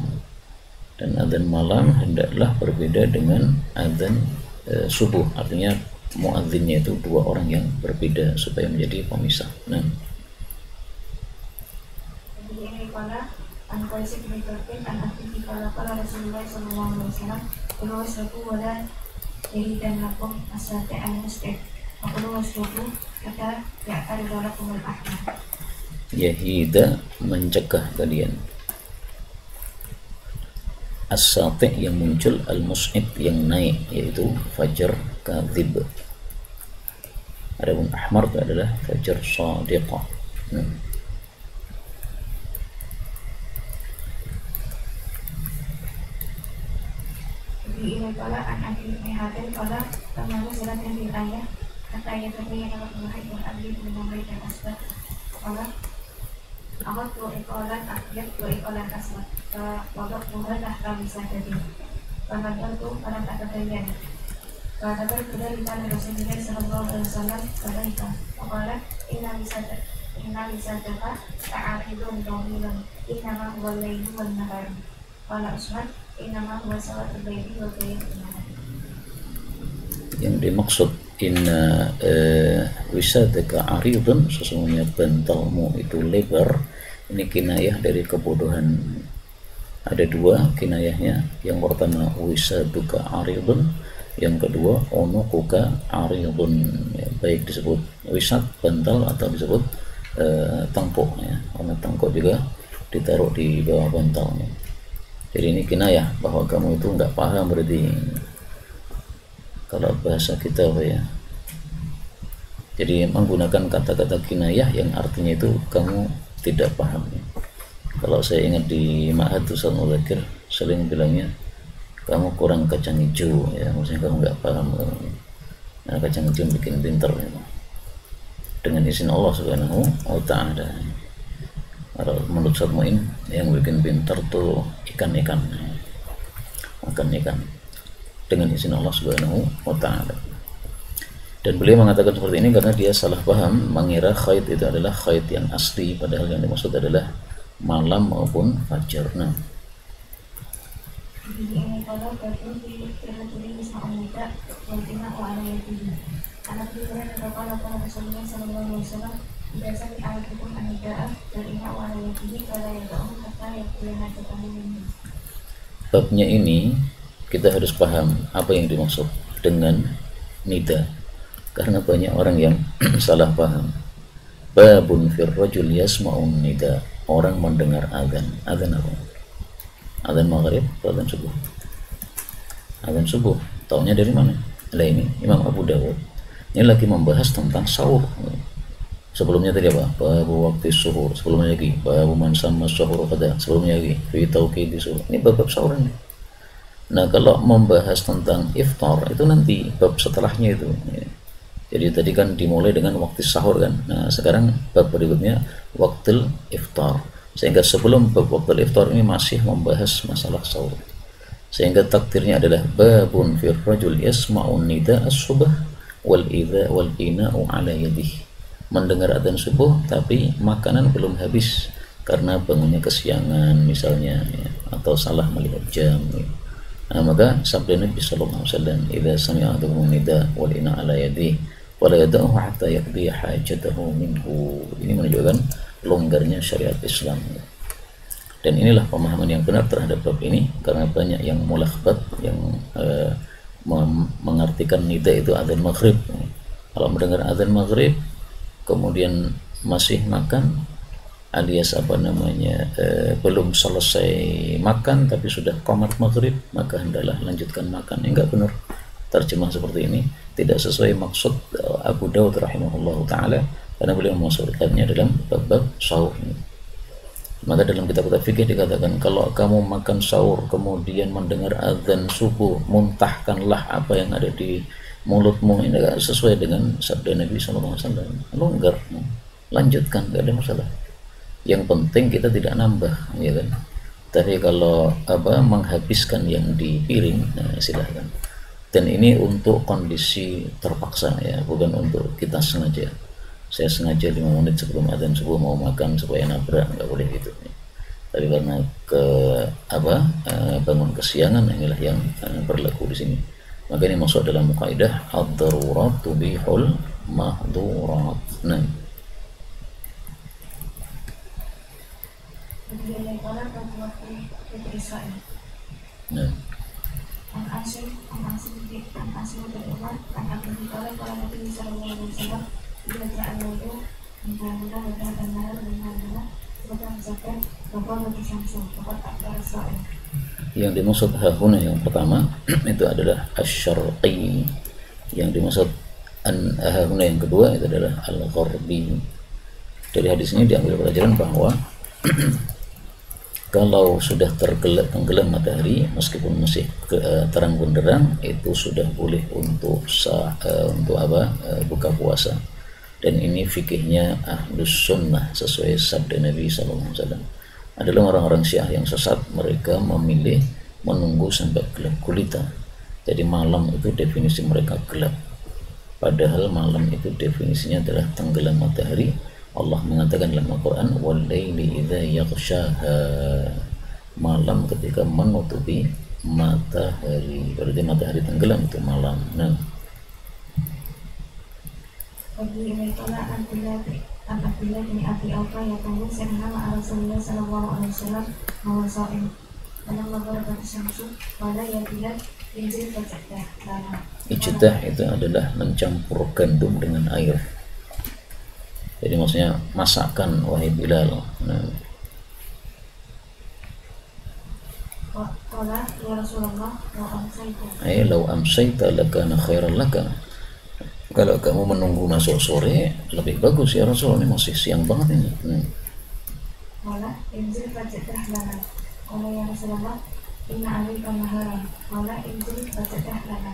dan azan malam hendaklah berbeda dengan azan subuh, artinya muadzinnya itu dua orang yang berbeda supaya menjadi pemisah. Nah, jadi ini pada anqaisi berikutnya anak-anak para Rasulullah sallallahu alaihi wasallam terus aku wala jadi dan lakum asate al-mustaq aku wasbuku kata ya ada lakum al-ahmad yahida mencegah kalian, as-sati' yang muncul, al-mus'id yang naik, yaitu fajar kadhib. Adapun ahmar itu adalah fajar shadiqah. Jadi ini pala anak dihadir pada teman surat yang ditanya kata ayat yang dapat mengakhir dan abdi menyampaikan asbab pala amat dua ikolan akhir dua ikolan asbab wabak Tuhan lah kami bisa jadi karena itu pada kata kalian karena sudah ditanya Rasulullah sallallahu alaihi wasallam pada itu pala inna bisa jaga ta'aridun dawilun inna huwa laylu wal nahar qala Usman inna huwa salatul laili wa qiyamun nahar. Yang dimaksud inna wisadaka aridun, sesungguhnya bantalmu itu lebar, ini kinayah dari kebodohan. Ada dua kinayahnya, yang pertama wisaduka aridun, yang kedua unuquka aridun, ya, baik disebut wisad bantal atau disebut tangkuk, ya, karena tangkuk juga ditaruh di bawah bantalnya. Jadi ini kinayah bahwa kamu itu nggak paham, berarti kalau bahasa kita apa ya, jadi menggunakan kata-kata kinayah yang artinya itu kamu tidak paham. Kalau saya ingat di Ma'had Ustaz Muzakir sering bilangnya kamu kurang kacang hijau, ya, maksudnya kamu nggak paham. Nah, kacang hijau bikin pinter, ya, dengan izin Allah Subhanahu wa Ta'ala. Kalau menurut Ustaz Mu'in yang bikin pinter tuh ikan-ikan, makan ikan dengan izin Allah Subhanahu wa Ta'ala. Dan beliau mengatakan seperti ini karena dia salah paham, mengira khaid itu adalah khaid yang asli, padahal yang dimaksud adalah malam maupun fajar. Nah, babnya ini kita harus paham apa yang dimaksud dengan nida. karena banyak orang yang salah paham. Babun fir rajul yasma'un nida, orang mendengar azan. Azan apa? Azan maghrib atau azan subuh? Azan subuh. Taunya dari mana? Lah ini Imam Abu Dawud ini lagi membahas tentang sahur. Sebelumnya tadi apa? Babu waktu suhur. Sebelumnya lagi babu man sama suhur kada. Sebelumnya lagi fi tauqidi suhur. Ini bab sahur ini. Nah, kalau membahas tentang iftar itu nanti bab setelahnya itu. Jadi tadi kan dimulai dengan waktu sahur kan. Nah, sekarang bab berikutnya waktu iftar. Sehingga sebelum bab waktu iftar ini masih membahas masalah sahur. Sehingga takdirnya adalah babun fir rajul yasma'un nida as-subh wal idza wal ina'u ala yadihi. Mendengar adzan subuh tapi makanan belum habis karena bangunnya kesiangan misalnya ya, atau salah melihat jam ya. Nah, maka sabda Nabi sallallahu alaihi wasallam, "Idza sami'a ahadukum nida wal ina ala yadihi wa la yad'uhu hatta yaqdi hajatahu minhu." Ini menunjukkan longgarnya syariat Islam. Dan inilah pemahaman yang benar terhadap bab ini, karena banyak yang mulakbat yang mengartikan nida itu adzan maghrib. Kalau mendengar adzan maghrib kemudian masih makan alias belum selesai makan tapi sudah qomat maghrib, maka hendaklah lanjutkan makan. Enggak benar terjemah seperti ini, tidak sesuai maksud Abu Dawud rahimahullah ta'ala, karena beliau memasukkannya dalam bab-bab sahur. Maka dalam kitab-kitab fikih dikatakan, kalau kamu makan sahur kemudian mendengar azan subuh, muntahkanlah apa yang ada di mulutmu. Ini tidak sesuai dengan sabda Nabi SAW. Longgar, lanjutkan, tidak ada masalah. Yang penting kita tidak nambah, ya kan. Tapi kalau menghabiskan yang di piring, nah silahkan. Dan ini untuk kondisi terpaksa ya, bukan untuk kita sengaja. Saya sengaja 5 menit sebelum adzan subuh mau makan supaya nabrak, nggak boleh gitu. Tapi karena bangun kesiangan, inilah yang berlaku di sini. Maka ini masuk dalam kaidah ad-darurat tubihul mahdurat. Nah, nah. Yang dimaksud hahuna yang pertama itu adalah asy-syarqi. Yang dimaksud hahuna yang kedua itu adalah al-gharbi. Dari hadis ini diambil pelajaran bahwa kalau sudah tenggelam matahari meskipun masih terang benderang, itu sudah boleh untuk buka puasa. Dan ini fikihnya Ahlus Sunnah sesuai sabda Nabi SAW. Adalah orang-orang Syiah yang sesat, mereka memilih menunggu sampai gelap gulita. Jadi malam itu definisi mereka gelap, padahal malam itu definisinya adalah tenggelam matahari. Allah mengatakan dalam Al-Quran, "Wal-laili idza yaghshaha," malam ketika menutupi matahari. Berarti matahari tenggelam itu malam. Nah, bagi Rasulullah Abdullah bin Abi Aufa yaqulu sami'na Rasulullah sallallahu alaihi wasallam wa sha'im falamma gharabat asy-syamsu qala ya Bilal inzil fatahdah lana. Ijtah itu adalah mencampur gandum dengan air. Jadi maksudnya masakkan wahai Bilal. Nah, qala ya Rasulullah law amsayta lakana khairan laka. Kalau kamu menunggu masuk sore lebih bagus ya Rasul, ini masih siang banget ini. Qala inzil fatahdah lana. Qala ya Rasulullah inna 'alaika naharan. Qala inzil fatahdah lana.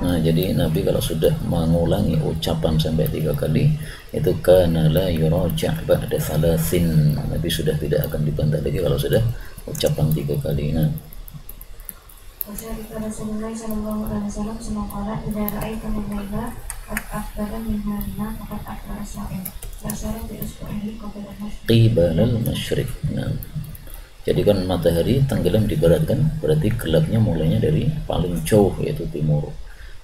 Nah, jadi Nabi kalau sudah mengulangi ucapan sampai 3 kali itu kana la yuraja' ba'da thalathin. Nabi sudah tidak akan dibantah lagi kalau sudah ucapan 3 kali. Nah, Rasulullah sallallahu alaihi wasallam semangkala idza ra'aita al-laila qad afdala min harina faqad afdala sya'in. Rasara bi usbu'ihi qibala al-masyriq. Nah, jadi kan matahari tenggelam di barat kan, berarti gelapnya mulainya dari paling jauh yaitu timur.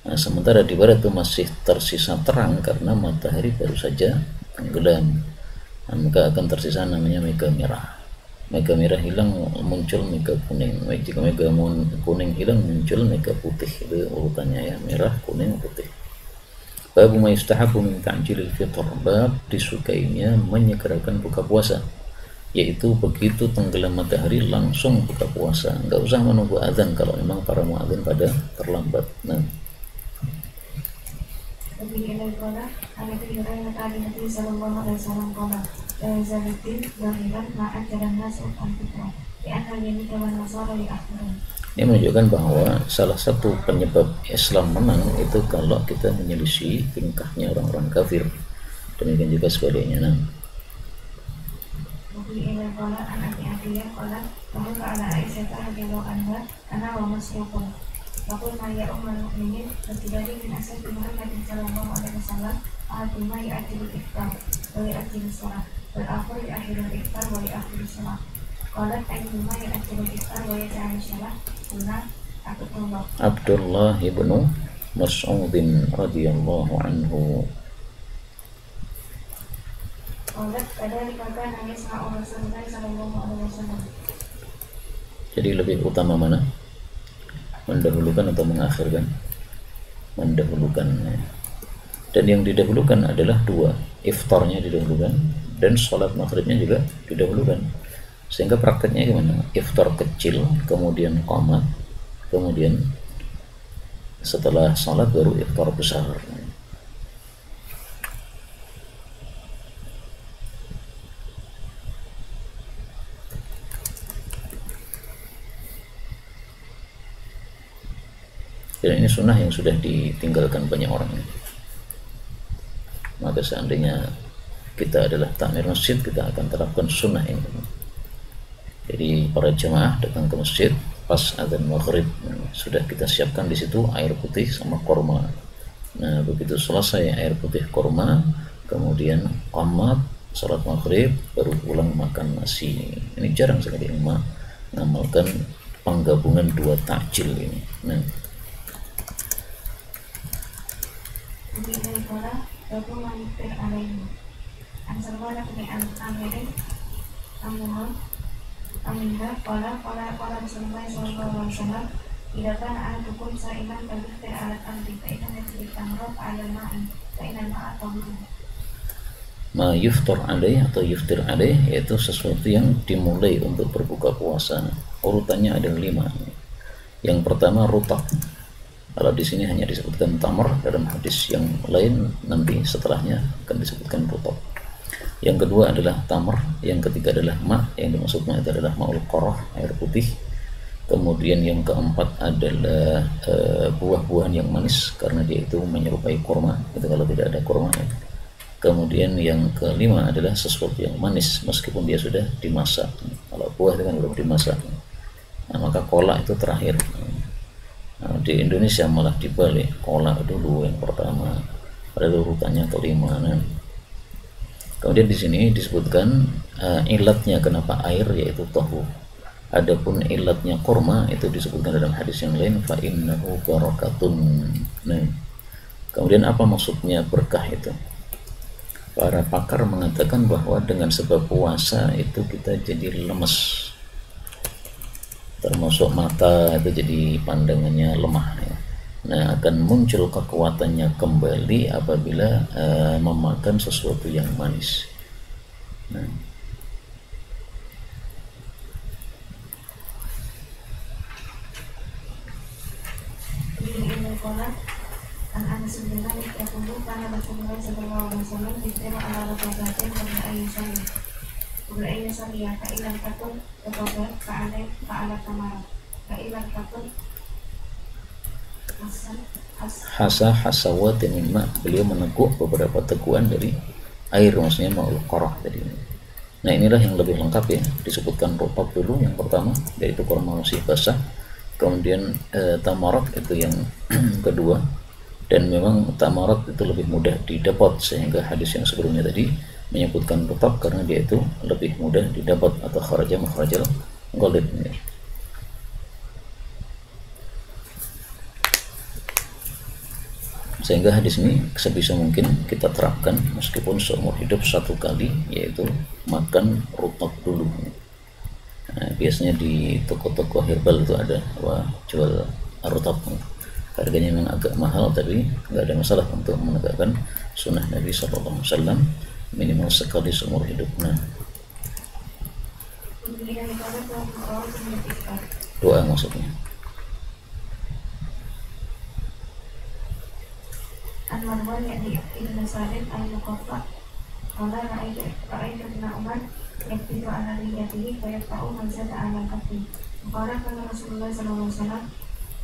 Nah, sementara di barat itu masih tersisa terang karena matahari baru saja tenggelam. Nah, maka akan tersisa namanya mega merah. Mega merah hilang muncul mega kuning. Jika mega kuning hilang muncul mega putih. Itu urutannya ya, merah, kuning, putih. Bab ma yustahabu min ta'jilil fitr, bab disukainya menyegerakan buka puasa, yaitu begitu tenggelam matahari langsung buka puasa, nggak usah menunggu azan kalau memang para muadzin pada terlambat. Nah, ini menunjukkan bahwa salah satu penyebab Islam menang itu kalau kita menyelisih tingkahnya orang-orang kafir. Demikian juga sebaliknya. Nah, Abdullah ibnu Mas'ud radhiyallahu anhu. Jadi lebih utama mana? Mendahulukan atau mengakhirkan? Mendahulukan. Dan yang didahulukan adalah dua, iftarnya didahulukan dan sholat maghribnya juga didahulukan. Sehingga prakteknya gimana? Iftar kecil, kemudian qomat, kemudian setelah sholat baru iftar besar. Dan ini sunnah yang sudah ditinggalkan banyak orang. Maka seandainya kita adalah takmir masjid, kita akan terapkan sunnah ini. Jadi para jemaah datang ke masjid pas azan maghrib, sudah kita siapkan di situ air putih sama korma. Nah, begitu selesai air putih korma, kemudian qomat, salat maghrib, baru pulang makan nasi. Ini jarang sekali umat mengamalkan penggabungan dua takjil ini. Nah, ma yuftar alaih atau yuftir alaih, yaitu sesuatu yang dimulai untuk berbuka puasa. Urutannya ada 5. Yang pertama rutab. Kalau di sini hanya disebutkan tamar, dalam hadis yang lain nanti setelahnya akan disebutkan rutab. Yang kedua adalah tamar, yang ketiga adalah ma, yang dimaksudnya adalah ma'ul qarah, air putih. Kemudian yang keempat adalah buah-buahan yang manis, karena dia itu menyerupai kurma, itu kalau tidak ada kurma ya. Kemudian yang kelima adalah sesuatu yang manis meskipun dia sudah dimasak. Kalau buah itu kan belum dimasak. Nah, maka kolak itu terakhir. Nah, di Indonesia malah dibalik, kolak dulu yang pertama, pada urutannya kelima. Nah, kemudian di sini disebutkan ilatnya kenapa air, yaitu tahu. Adapun ilatnya kurma itu disebutkan dalam hadis yang lain, fa innahu barakatun. Nah, kemudian apa maksudnya berkah itu? Para pakar mengatakan bahwa dengan sebab puasa itu kita jadi lemes, termasuk mata itu jadi pandangannya lemah ya. Nah, akan muncul kekuatannya kembali apabila memakan sesuatu yang manis. Nah, hasawat mimma, beliau meneguk beberapa teguhan dari air, maksudnya ma'ul qarah tadi. Nah, inilah yang lebih lengkap ya, disebutkan rutab dulu yang pertama, yaitu kurma masih basah. Kemudian tamarat itu yang kedua, dan memang tamarat itu lebih mudah didapat, sehingga hadis yang sebelumnya tadi menyebutkan rutab karena dia itu lebih mudah didapat atau kharaja makhrajal ghalib. Sehingga hadis ini sebisa mungkin kita terapkan meskipun seumur hidup 1 kali, yaitu makan rutab dulu. Nah, biasanya di toko-toko herbal itu ada jual rutab. Harganya memang agak mahal, tapi nggak ada masalah untuk menegakkan sunnah Nabi SAW minimal sekali seumur hidup. Nah, doa maksudnya. An-Marwan yakni Ibn Salim al-Muqaffa qala ra'aytu ibn Umar yaktibu ala riyatihi wa yaqta'u man zada ala kafi. Qala kana Rasulullah sallallahu alaihi wasallam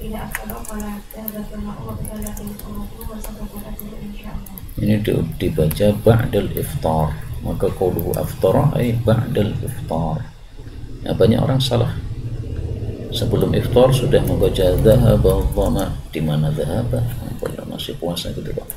tidak afdal qala hadza ma'u wa bidalatil qulubu wa sadaqatu insyaallah. Ini dibaca ba'dal iftar, maka qauluhu aftara ay ba'dal iftar. Nah, banyak orang salah. Sebelum iftar sudah membaca dhahaba dhama, di mana dhahaba? Masih puasa gitu Pak.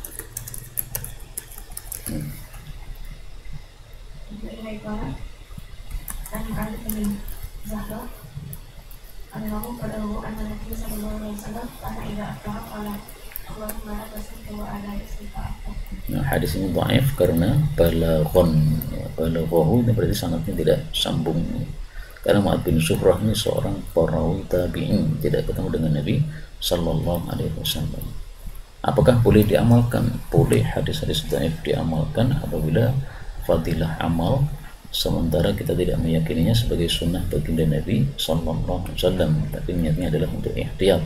Nah, hadis ini dhaif karena balaghahu ini berarti sanadnya tidak sambung. Karena Mu'adz bin Sufrah ini seorang perawi tabi'in, tidak ketemu dengan Nabi sallallahu alaihi wasallam. Apakah boleh diamalkan? Boleh, hadis-hadis dhaif diamalkan apabila fadilah amal sementara kita tidak meyakininya sebagai sunnah baginda Nabi sallallahu alaihi wasallam, tapi niatnya adalah untuk ihtiyat.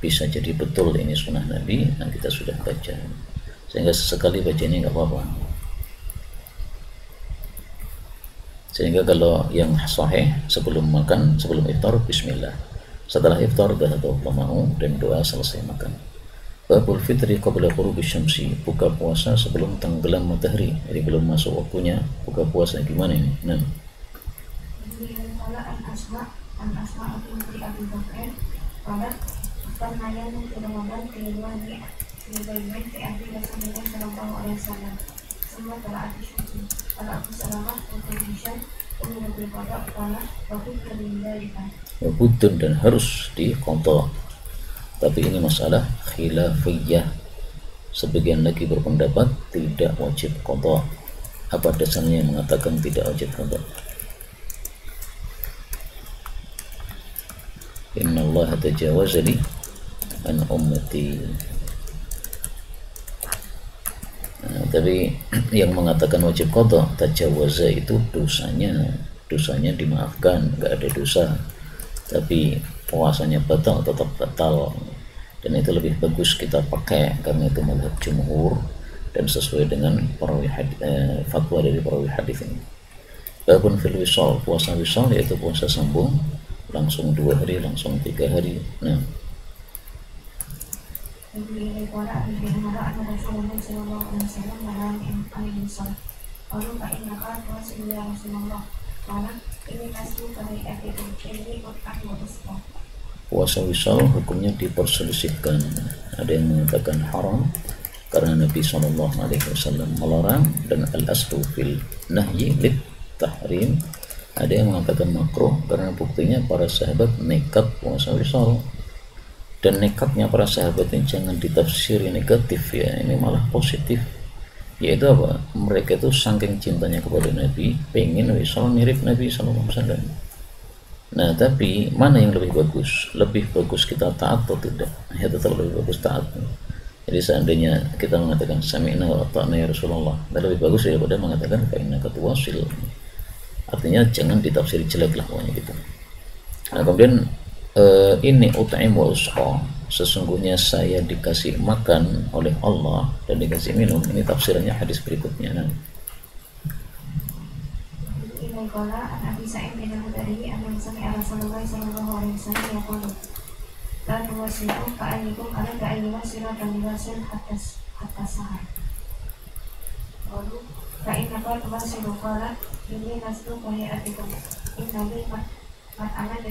Bisa jadi betul ini sunnah Nabi dan kita sudah baca, sehingga sesekali baca ini nggak apa-apa. Sehingga kalau yang sahih sebelum makan, sebelum iftar bismillah, setelah iftar mau dan doa selesai makan. Babul fitri qabla ghurubi syamsi, buka puasa sebelum tenggelam matahari, jadi belum masuk waktunya buka puasa. Gimana ini? Nah, wabudun dan harus diqadha. Tapi ini masalah khilafiyah. Sebagian lagi berpendapat tidak wajib qadha. Apa dasarnya yang mengatakan tidak wajib qadha? Innallaha tajawaza li an ummati. Nah, tapi yang mengatakan wajib qadha, tajawaza itu dosanya dimaafkan, nggak ada dosa, tapi puasanya batal, tetap batal. Dan itu lebih bagus kita pakai karena itu mazhab jumhur dan sesuai dengan fatwa dari perawi hadis ini. Babun fil wisal, puasa wisal yaitu puasa sambung, langsung 2 hari, langsung 3 hari. Nah, puasa wisal hukumnya diperselisihkan. Ada yang mengatakan haram karena Nabi SAW melarang, dan al-aslu fil nahyi lit tahrim. Ada yang mengatakan makruh karena buktinya para sahabat nekat puasa wisal, dan nekatnya para sahabat ini jangan ditafsiri negatif ya, ini malah positif. Yaitu apa? Mereka itu saking cintanya kepada Nabi, pengen wisal mirip Nabi SAW. Nah, tapi mana yang lebih bagus? Lebih bagus kita taat atau tidak? Ya, tetap lebih bagus taat. Jadi seandainya kita mengatakan sami'na wa ata'na ya Rasulullah, lebih bagus daripada mengatakan fa innaka tuwasil. Artinya jangan ditafsir jelek lah pokoknya gitu. Nah, kemudian ini ut'im wa usqa, sesungguhnya saya dikasih makan oleh Allah dan dikasih minum. Ini tafsirannya hadis berikutnya. Nah,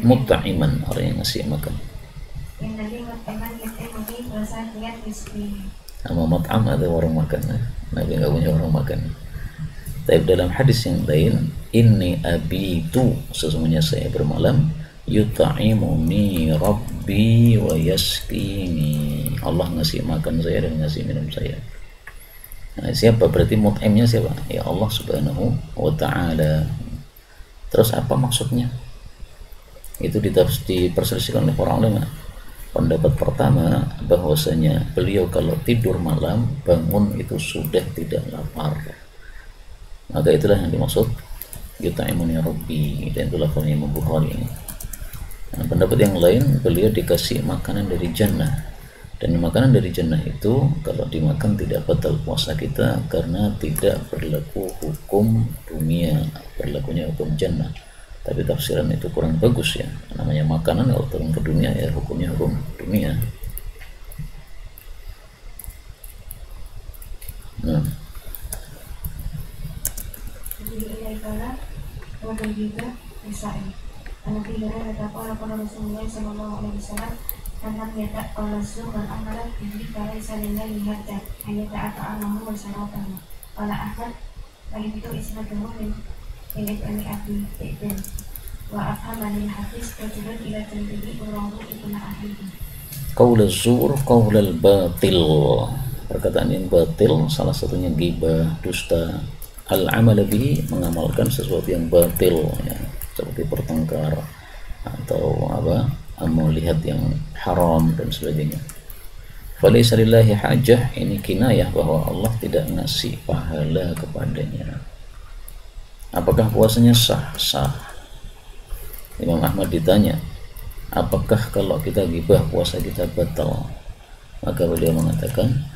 mut'iman, orang yang ngasih makan. Sama mat'am ada warung makan. Nabi nggak punya warung makan. Tapi dalam hadis yang lain, inni abitu, sesungguhnya saya bermalam, yut'imuni rabbi wa yaskini, Allah ngasih makan saya dan ngasih minum saya. Nah, siapa? Berarti mut'imnya siapa? Ya Allah subhanahu wa ta'ala. Terus apa maksudnya? Itu diperselisihkan oleh para ulama. Pendapat pertama bahwasanya beliau kalau tidur malam bangun itu sudah tidak lapar, maka itulah yang dimaksud yut'imuni rabbi, dan itulah lafaznya Imam Bukhari ini. Nah, pendapat yang lain beliau dikasih makanan dari jannah, dan makanan dari jannah itu kalau dimakan tidak batal puasa kita karena tidak berlaku hukum dunia, berlakunya hukum jannah. Tapi tafsiran itu kurang bagus ya, namanya makanan kalau turun ke dunia ya hukumnya hukum dunia. Nah, qaul az-zur, qaul al-batil, perkataan yang batil, salah satunya ghibah, dusta. Al-amal bihi, mengamalkan sesuatu yang batil ya, seperti bertengkar atau melihat yang haram dan sebagainya. Falaysa lillahi hajah, ini kinayah bahwa Allah tidak ngasih pahala kepadanya. Apakah puasanya sah? Sah. Imam Ahmad ditanya, apakah kalau kita ghibah puasa kita batal? Maka beliau mengatakan,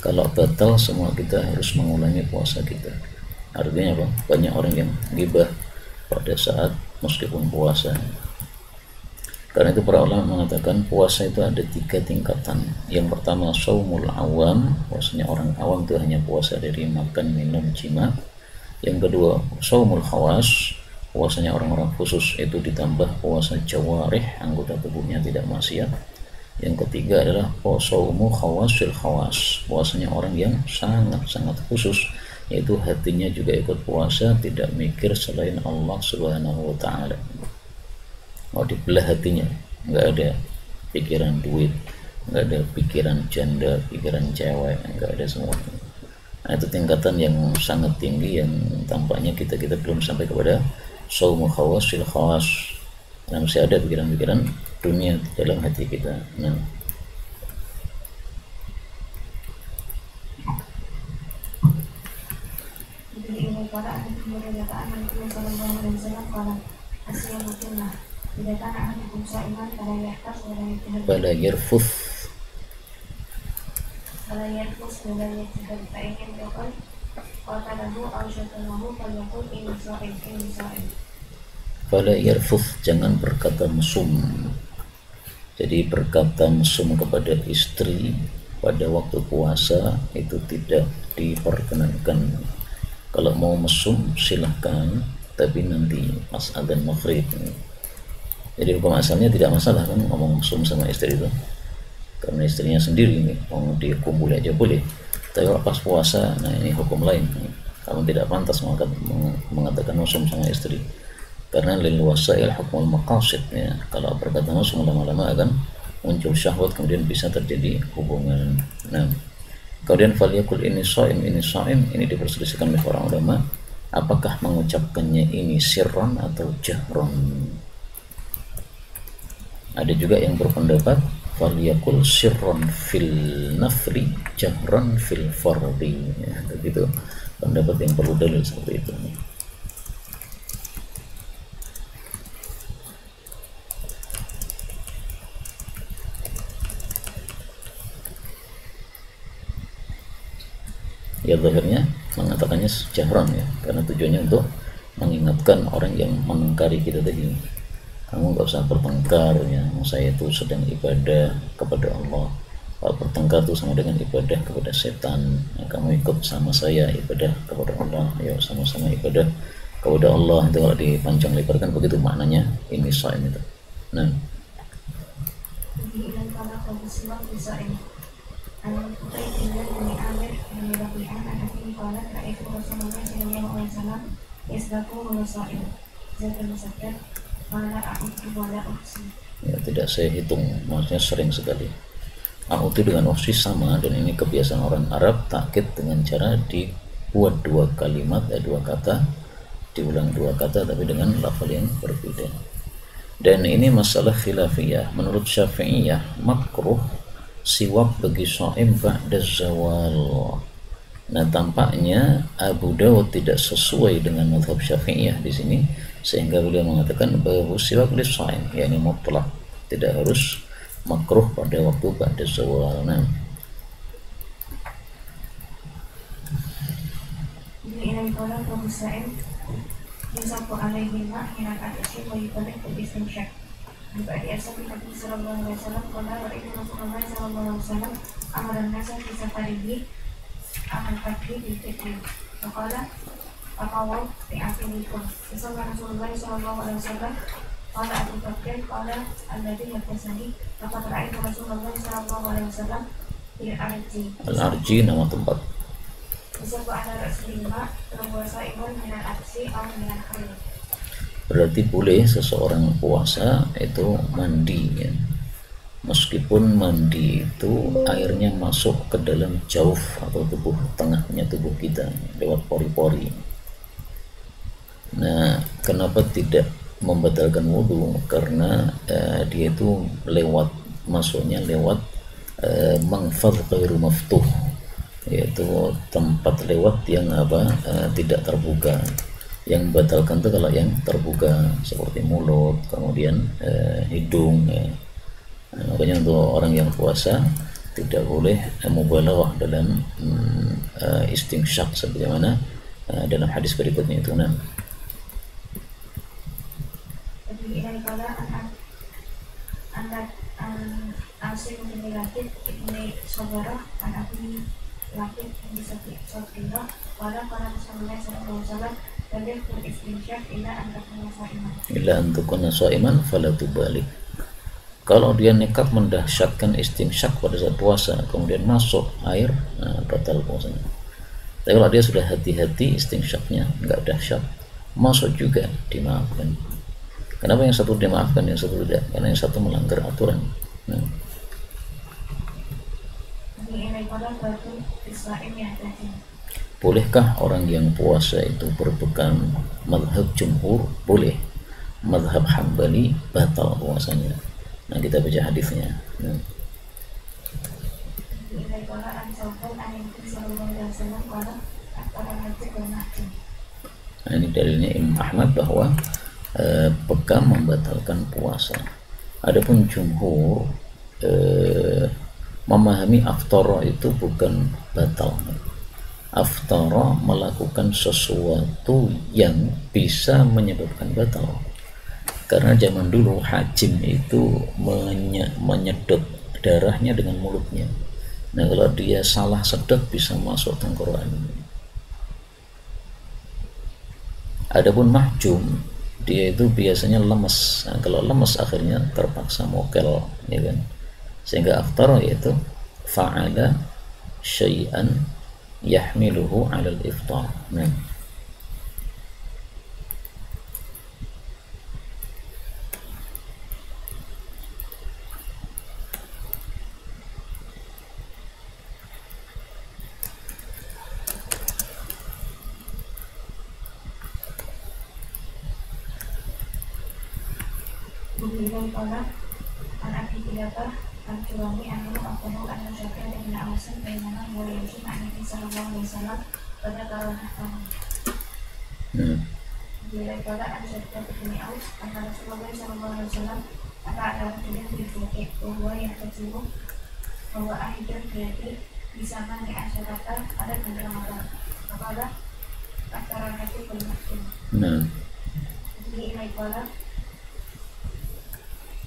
kalau batal semua kita harus mengulangi puasa kita. Artinya apa? Banyak orang yang ghibah pada saat meskipun puasa. Karena itu para ulama mengatakan puasa itu ada 3 tingkatan. Yang pertama shaumul awam, puasanya orang awam itu hanya puasa dari makan, minum, jima. Yang kedua shaumul khawas, puasanya orang-orang khusus, itu ditambah puasa jawarih, anggota tubuhnya tidak maksiat. Yang ketiga adalah shaumu khawasil khawas, puasanya orang yang sangat-sangat khusus, yaitu hatinya juga ikut puasa, tidak mikir selain Allah Subhanahu wa ta'ala. Mau dibelah hatinya, nggak ada pikiran duit, nggak ada pikiran janda, pikiran cewek, nggak ada semua. Nah, itu tingkatan yang sangat tinggi yang tampaknya kita belum sampai kepada shaumu khawasil khawas. Nah, masih ada pikiran-pikiran dunia dalam hati kita. Nah, fala yarfuth fala yarfuth, jangan berkata mesum. Jadi berkata mesum kepada istri pada waktu puasa itu tidak diperkenankan. Kalau mau mesum silahkan, tapi nanti pas adzan maghrib. Jadi hukum asalnya tidak masalah kan ngomong mesum sama istri itu, karena istrinya sendiri nih, mau dikumpul aja boleh. Tapi pas puasa, nah ini hukum lain. Kamu tidak pantas mengatakan mesum sama istri, karena lil wasail hukmul maqasid ya. Kalau berkata mesum lama-lama akan muncul syahwat, kemudian bisa terjadi hubungan. Nah, kemudian faliyakul ini shaim, ini diperselisihkan oleh para ulama, apakah mengucapkannya ini sirran atau jahron. Ada juga yang berpendapat faliyakul sirron fil nafri jahron fil fardi ya, begitu pendapat yang perlu dalil seperti itu. Ya zahirnya mengatakannya jahran ya, karena tujuannya untuk mengingatkan orang yang menengkari kita tadi, kamu nggak usah bertengkar ya, saya itu sedang ibadah kepada Allah. Kalau bertengkar itu sama dengan ibadah kepada setan ya, kamu ikut sama saya ibadah kepada Allah, ya sama-sama ibadah kepada Allah. Itu kalau dipanjang lebarkan begitu maknanya ini shaim itu. Nah, ya tidak saya hitung, maksudnya sering sekali. A'udzu dengan uksi sama, dan ini kebiasaan orang Arab, takkid dengan cara dibuat 2 kalimat, 2 kata, diulang 2 kata tapi dengan lafal yang berbeda. Dan ini masalah khilafiyah. Menurut Syafi'iyah makruh siwak bagi shaim ba'da zawal. Nah, tampaknya Abu Dawud tidak sesuai dengan mazhab Syafi'iyah di sini, sehingga beliau mengatakan bahwa siwak lis-shaim, yakni mutlak, tidak harus makruh pada waktu ba'da zawal. Nah, ini kalau Abu Sa'id yusafu alaihi ma minal asyik wa yubalik beristimsyak. Ba'di asal Nabi sallallahu alaihi wasallam qala wa inna Rasulullah sallallahu alaihi wasallam amara an-nasa fi safarihi amal fakri bil fitri. Faqala faqawaw bi afilikum. Sallallahu Rasulullah sallallahu alaihi wasallam qala Abu Bakr qala alladhi yatasani laqad ra'aytu Rasulullah sallallahu alaihi wasallam bil arji. Al-Arji nama tempat. Berarti boleh seseorang puasa itu mandi ya. Meskipun mandi itu airnya masuk ke dalam jauf atau tubuh tengahnya tubuh kita lewat pori-pori. Nah, kenapa tidak membatalkan wudhu? Karena dia itu masuknya lewat mangfadh ghairu maftuh, yaitu tempat lewat yang tidak terbuka. Yang membatalkan itu kalau yang terbuka seperti mulut, kemudian hidung ya. Nah, makanya untuk orang yang puasa tidak boleh mubalaghah dalam istinsyak sebagaimana dalam hadis berikutnya itu. Nah, Asim bin Latif ibni Sabarah an Abi Latif bin Sabarah wala qala Rasulullah sallallahu alaihi wasallam balik beristinsyaq ila an takuna sha'iman. Ila an takuna sha'iman fala tubalik. Kalau dia nekat mendahsyatkan istinsyak pada saat puasa kemudian masuk air, batal puasanya. Tapi kalau dia sudah hati-hati istinsyaknya enggak dahsyat, masuk juga dimaafkan. Kenapa yang satu dimaafkan, yang satu tidak? Karena yang satu melanggar aturan. Nah. Bolehkah orang yang puasa itu berpegang mazhab jumhur? Boleh. Mazhab Hambali batal puasanya. Nah, kita baca hadisnya. Nah. Nah, ini dalilnya Imam Ahmad bahwa pegang membatalkan puasa. Adapun jumhur memahami aftara itu bukan batal. Aftara melakukan sesuatu yang bisa menyebabkan batal. Karena zaman dulu hajim itu menyedot darahnya dengan mulutnya. Nah, kalau dia salah sedot bisa masuk tenggorokan. Adapun mahjum, dia itu biasanya lemes. Nah, kalau lemes akhirnya terpaksa mokel, ya kan? Sehingga aftara yaitu fa'ala syai'an yahmiluhu 'ala al-iftar. Nah, Kemudian kalau anak dibilangkan Al-Qurani anu aku anu syafir dan alasan bagaimana mulai itu Nabi sallallahu alaihi wasallam pada kalangan bila kalau ada syafir begini aus antara Rasulullah sallallahu alaihi wasallam ada yang dibuat bahwa yang terjadi bahwa akhirnya berarti di sana di asyarakat ada beberapa kepada antara hati bermaksud. Jadi ini kalau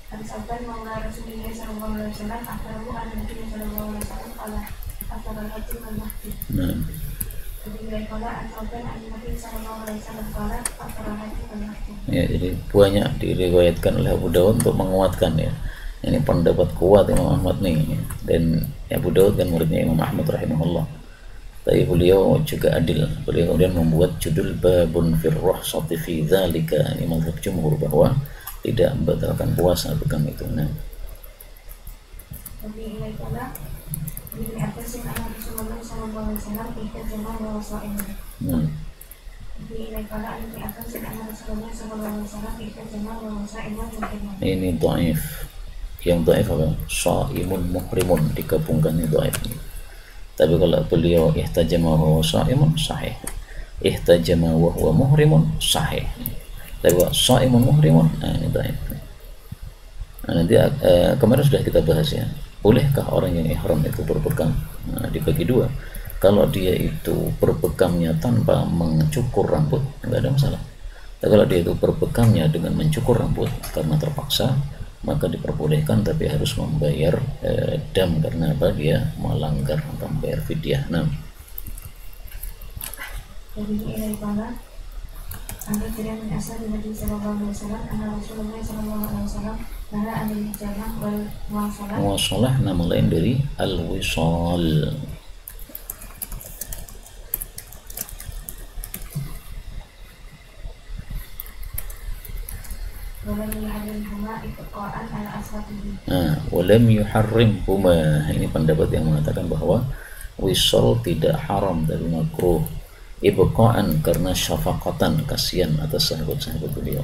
Al-Sabban maula Rasulullah sallallahu alaihi wasallam akhbaru an Nabi sallallahu alaihi wasallam qala akhbar al-hajj wal-mahdi. Jadi kalau Al-Sabban an Nabi sallallahu alaihi wasallam qala akhbar al-hajj wal-mahdi. Ya, jadi banyak diriwayatkan oleh Abu Dawud untuk menguatkan ya. Ini pendapat kuat Imam Ahmad nih. Dan Abu Dawud kan muridnya Imam Ahmad rahimahullah. Tapi beliau juga adil. Beliau kemudian membuat judul babun fir ruhsati fi dzalika, ini mazhab jumhur bahwa tidak membatalkan puasa bukan itu. Nah, jadi ini adalah di atas yang Rasulullah sallallahu alaihi wasallam itu cuma bahasa ini. Ini dhaif. Yang dhaif apa? Shaimun muhrimun, digabungkan ini dhaif. Tapi kalau beliau ihtajama wa huwa shaimun sahih. Ihtajama wa huwa muhrimun sahih. Tapi kalau shaimun muhrimun, nah ini dhaif. Nah, nanti kemarin sudah kita bahas ya. Bolehkah orang yang ihram itu berbekam? Nah, dibagi dua. Kalau dia itu berbekamnya tanpa mencukur rambut, nggak ada masalah. Tapi kalau dia itu berbekamnya dengan mencukur rambut karena terpaksa, maka diperbolehkan, tapi harus membayar dam karena apa? Dia melanggar atau membayar fidyah. Nah, Anda tidak menyasar dengan Nabi Sallallahu Alaihi Wasallam, karena Rasulullah Sallallahu Alaihi Wasallam karena ada jamak muwasalah nama lain dari al-wisal. Walam yuharrimhuma. Ini pendapat yang mengatakan bahwa wisal tidak haram tapi makruh. Ibqa'an karena syafaqatan, kasihan atas sahabat-sahabat beliau.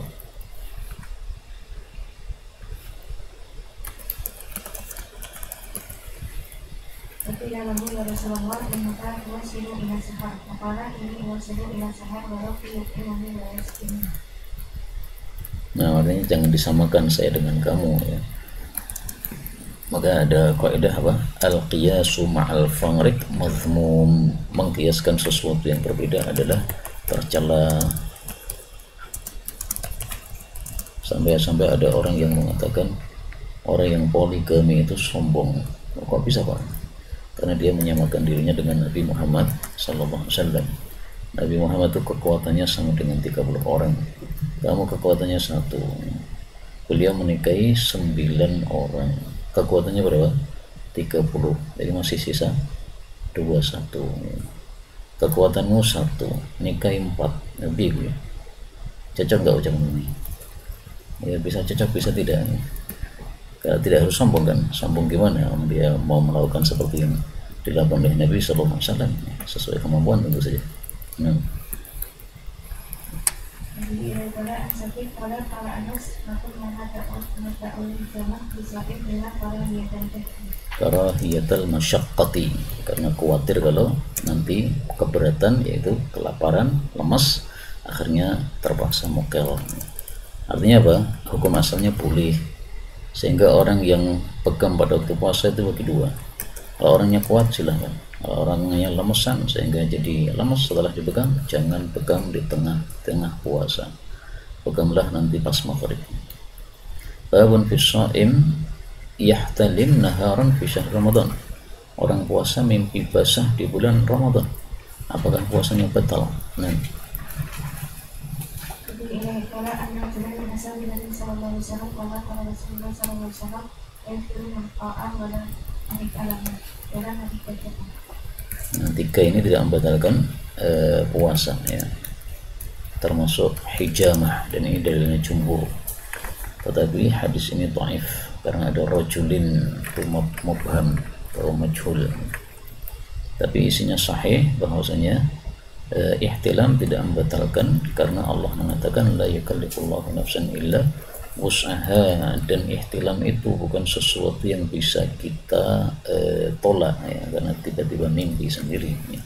Tapi dalam ya Rasulullah maka wasilu ila sahar. Maka ini wasilu ila sahar walau fi yaqimani wa yaskin. Nah, artinya jangan disamakan saya dengan kamu ya. Maka ada kaidah apa? Al-qiyasu ma'al fangrik mazmum. Mengkiaskan sesuatu yang berbeda adalah tercela. Sampai ada orang yang mengatakan orang yang poligami itu sombong. Kok bisa Pak? Karena dia menyamakan dirinya dengan Nabi Muhammad sallallahu alaihi wasallam. Nabi Muhammad itu kekuatannya sama dengan 30 orang. Kamu kekuatannya 1. Beliau menikahi 9 orang. Kekuatannya berapa? 30. Jadi masih sisa 21. Kekuatanmu 1, nikahi 4. Lebih ya. Cocok nggak ucapan ini? Ya bisa cocok, bisa tidak. Kalau tidak harus sombong kan? Sombong gimana? Dia mau melakukan seperti yang dilakukan oleh Nabi Sallallahu Alaihi Wasallam sesuai kemampuan tentu saja. Nah. Karahiyatul masyaqqati, karena khawatir kalau nanti keberatan yaitu kelaparan, lemas, akhirnya terpaksa mokel. Artinya apa? Hukum asalnya boleh, sehingga orang yang pegang pada waktu puasa itu bagi dua. Kalau orangnya kuat silahkan, kalau orangnya lemesan sehingga jadi lemes setelah dipegang, jangan pegang di tengah puasa, peganglah nanti pas maghrib. Babun fi shaim yahtalim naharan fi syahr Ramadan. Orang puasa mimpi basah di bulan Ramadan, apakah puasanya batal? Nah, Nah, 3 ini tidak membatalkan puasa ya, termasuk hijamah, dan ini dalilnya jumhur. Tetapi hadis ini dhaif karena ada rajulin mubham atau majhul. Tapi isinya sahih bahwasanya ihtilam tidak membatalkan, karena Allah mengatakan la yukallifullahu nafsan illa wus'aha, dan ihtilam itu bukan sesuatu yang bisa kita tolak ya, karena tiba-tiba mimpi sendiri ya.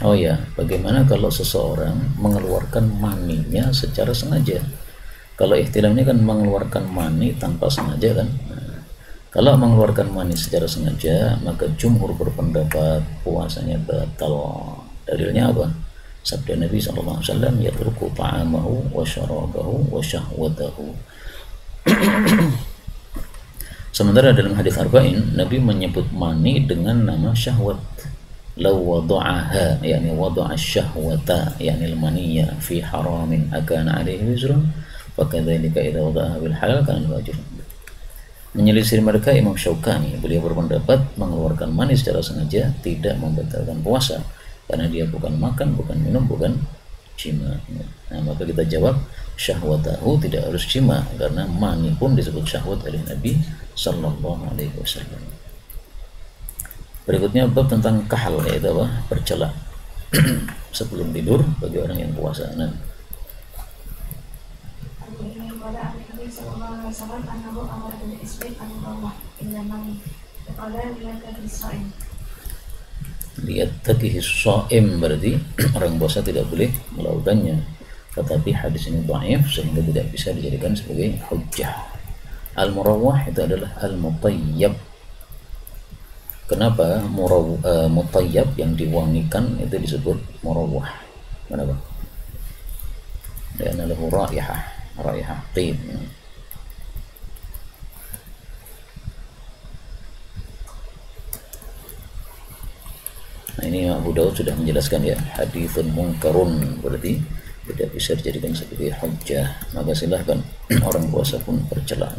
Oh ya, bagaimana kalau seseorang mengeluarkan maninya secara sengaja? Kalau ihtilam ini kan mengeluarkan mani tanpa sengaja kan. Kalau mengeluarkan mani secara sengaja, maka jumhur berpendapat puasanya batal. Dalilnya apa? Sabda Nabi SAW, yatruku ta'amahu wa syarabahu wa syahwatahu. Sementara dalam hadis arba'in, Nabi menyebut mani dengan nama syahwat. Law wada'aha, yakni wada'a syahwata, yakni al-maniyya fi haramin akana alaihi wizrun, fakadzalika idza wada'aha bil halal kana wajib. Menyelisih mereka Imam Syaukani, beliau berpendapat mengeluarkan mani secara sengaja tidak membatalkan puasa, karena dia bukan makan, bukan minum, bukan jima. Nah, maka kita jawab syahwatahu tidak harus jima, karena mani pun disebut syahwat oleh Nabi sallallahu alaihi wasallam. Berikutnya bab tentang kahal, yaitu apa? Bercela sebelum tidur bagi orang yang puasa. Nah, lihat tadi shaim berarti orang puasa tidak boleh melakukannya, tetapi hadis ini dhaif sehingga tidak bisa dijadikan sebagai hujjah. Al-murawwah itu adalah al-mutayyab. Kenapa mutayyab yang diwangikan itu disebut murawwah? Kenapa? Karena lahu raihah tib. Nah, ini Abu Daud sudah menjelaskan ya, haditsun munkarun berarti tidak bisa dijadikan sebagai hujjah. Maka silahkan orang puasa pun bercela.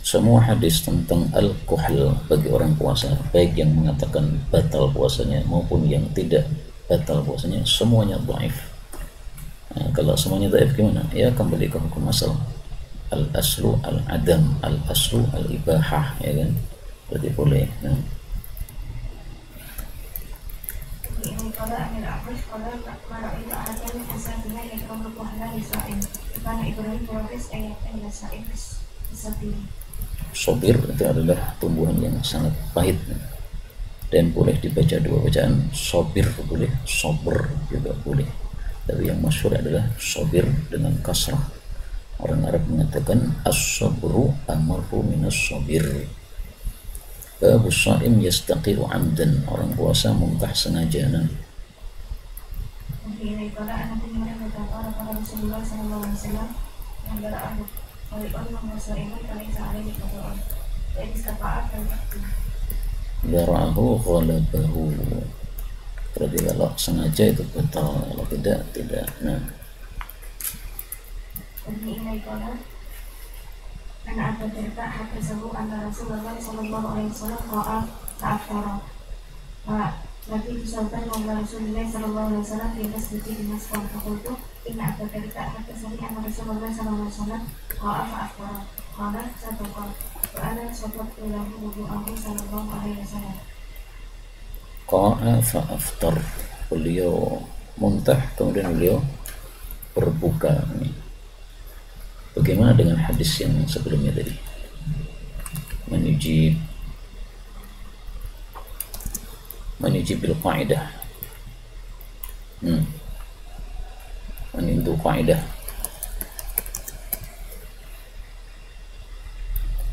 Semua hadis tentang al-kuhl bagi orang puasa, baik yang mengatakan batal puasanya maupun yang tidak batal puasanya, semuanya dhaif. Nah, kalau semuanya dhaif gimana? Ya kembali ke hukum asal. Al-aslu al-adam, al-aslu al-ibahah, ya kan? Berarti boleh. Nah. Sobir itu adalah tumbuhan yang sangat pahit dan boleh dibaca dua bacaan, sobir boleh, sober juga boleh, tapi yang masyhur adalah sobir dengan kasrah. Orang Arab mengatakan as-sabru amarru minas sobir. Babu shaim yastaqiru amdan, orang puasa muntah sengaja. Dara'ahu ghalabahu, berarti kalau sengaja itu betul, kalau tidak Nah, Anak Abu Darda hadasahu anna Rasulullah sallallahu alaihi wasallam qa'a ta'affara. Nabi disampaikan oleh Rasulullah sallallahu alaihi wasallam di masjid di Masjid Fakultu. Inna Abu Darda hadasahu anna Rasulullah sallallahu alaihi wasallam qa'a ta'affara. Qala sadaqa wa ana sabaqtu lahu wudu'ahu sallallahu alaihi wasallam. Qa'a fa'aftar, beliau muntah kemudian beliau berbuka. Bagaimana dengan hadis yang sebelumnya tadi? Menujib bil qaidah. Menindu qaidah.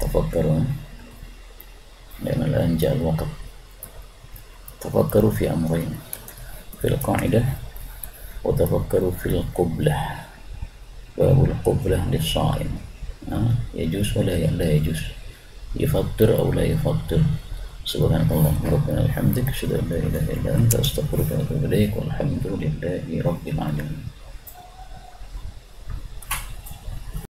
Tafakkaru. Dan al-anjal waqt. Tafakkaru fi amrayn. Fil qaidah wa tafakkaru fil qiblah. Babul qiblah lis-shaim. Yajuz wala la yajuz. Yafattir aw la yafattir. Subhanakallah rabbana alhamdulillah, asyhadu an la ilaha illa anta, astaghfiruka wa atubu ilaik, walhamdulillahi rabbil alamin.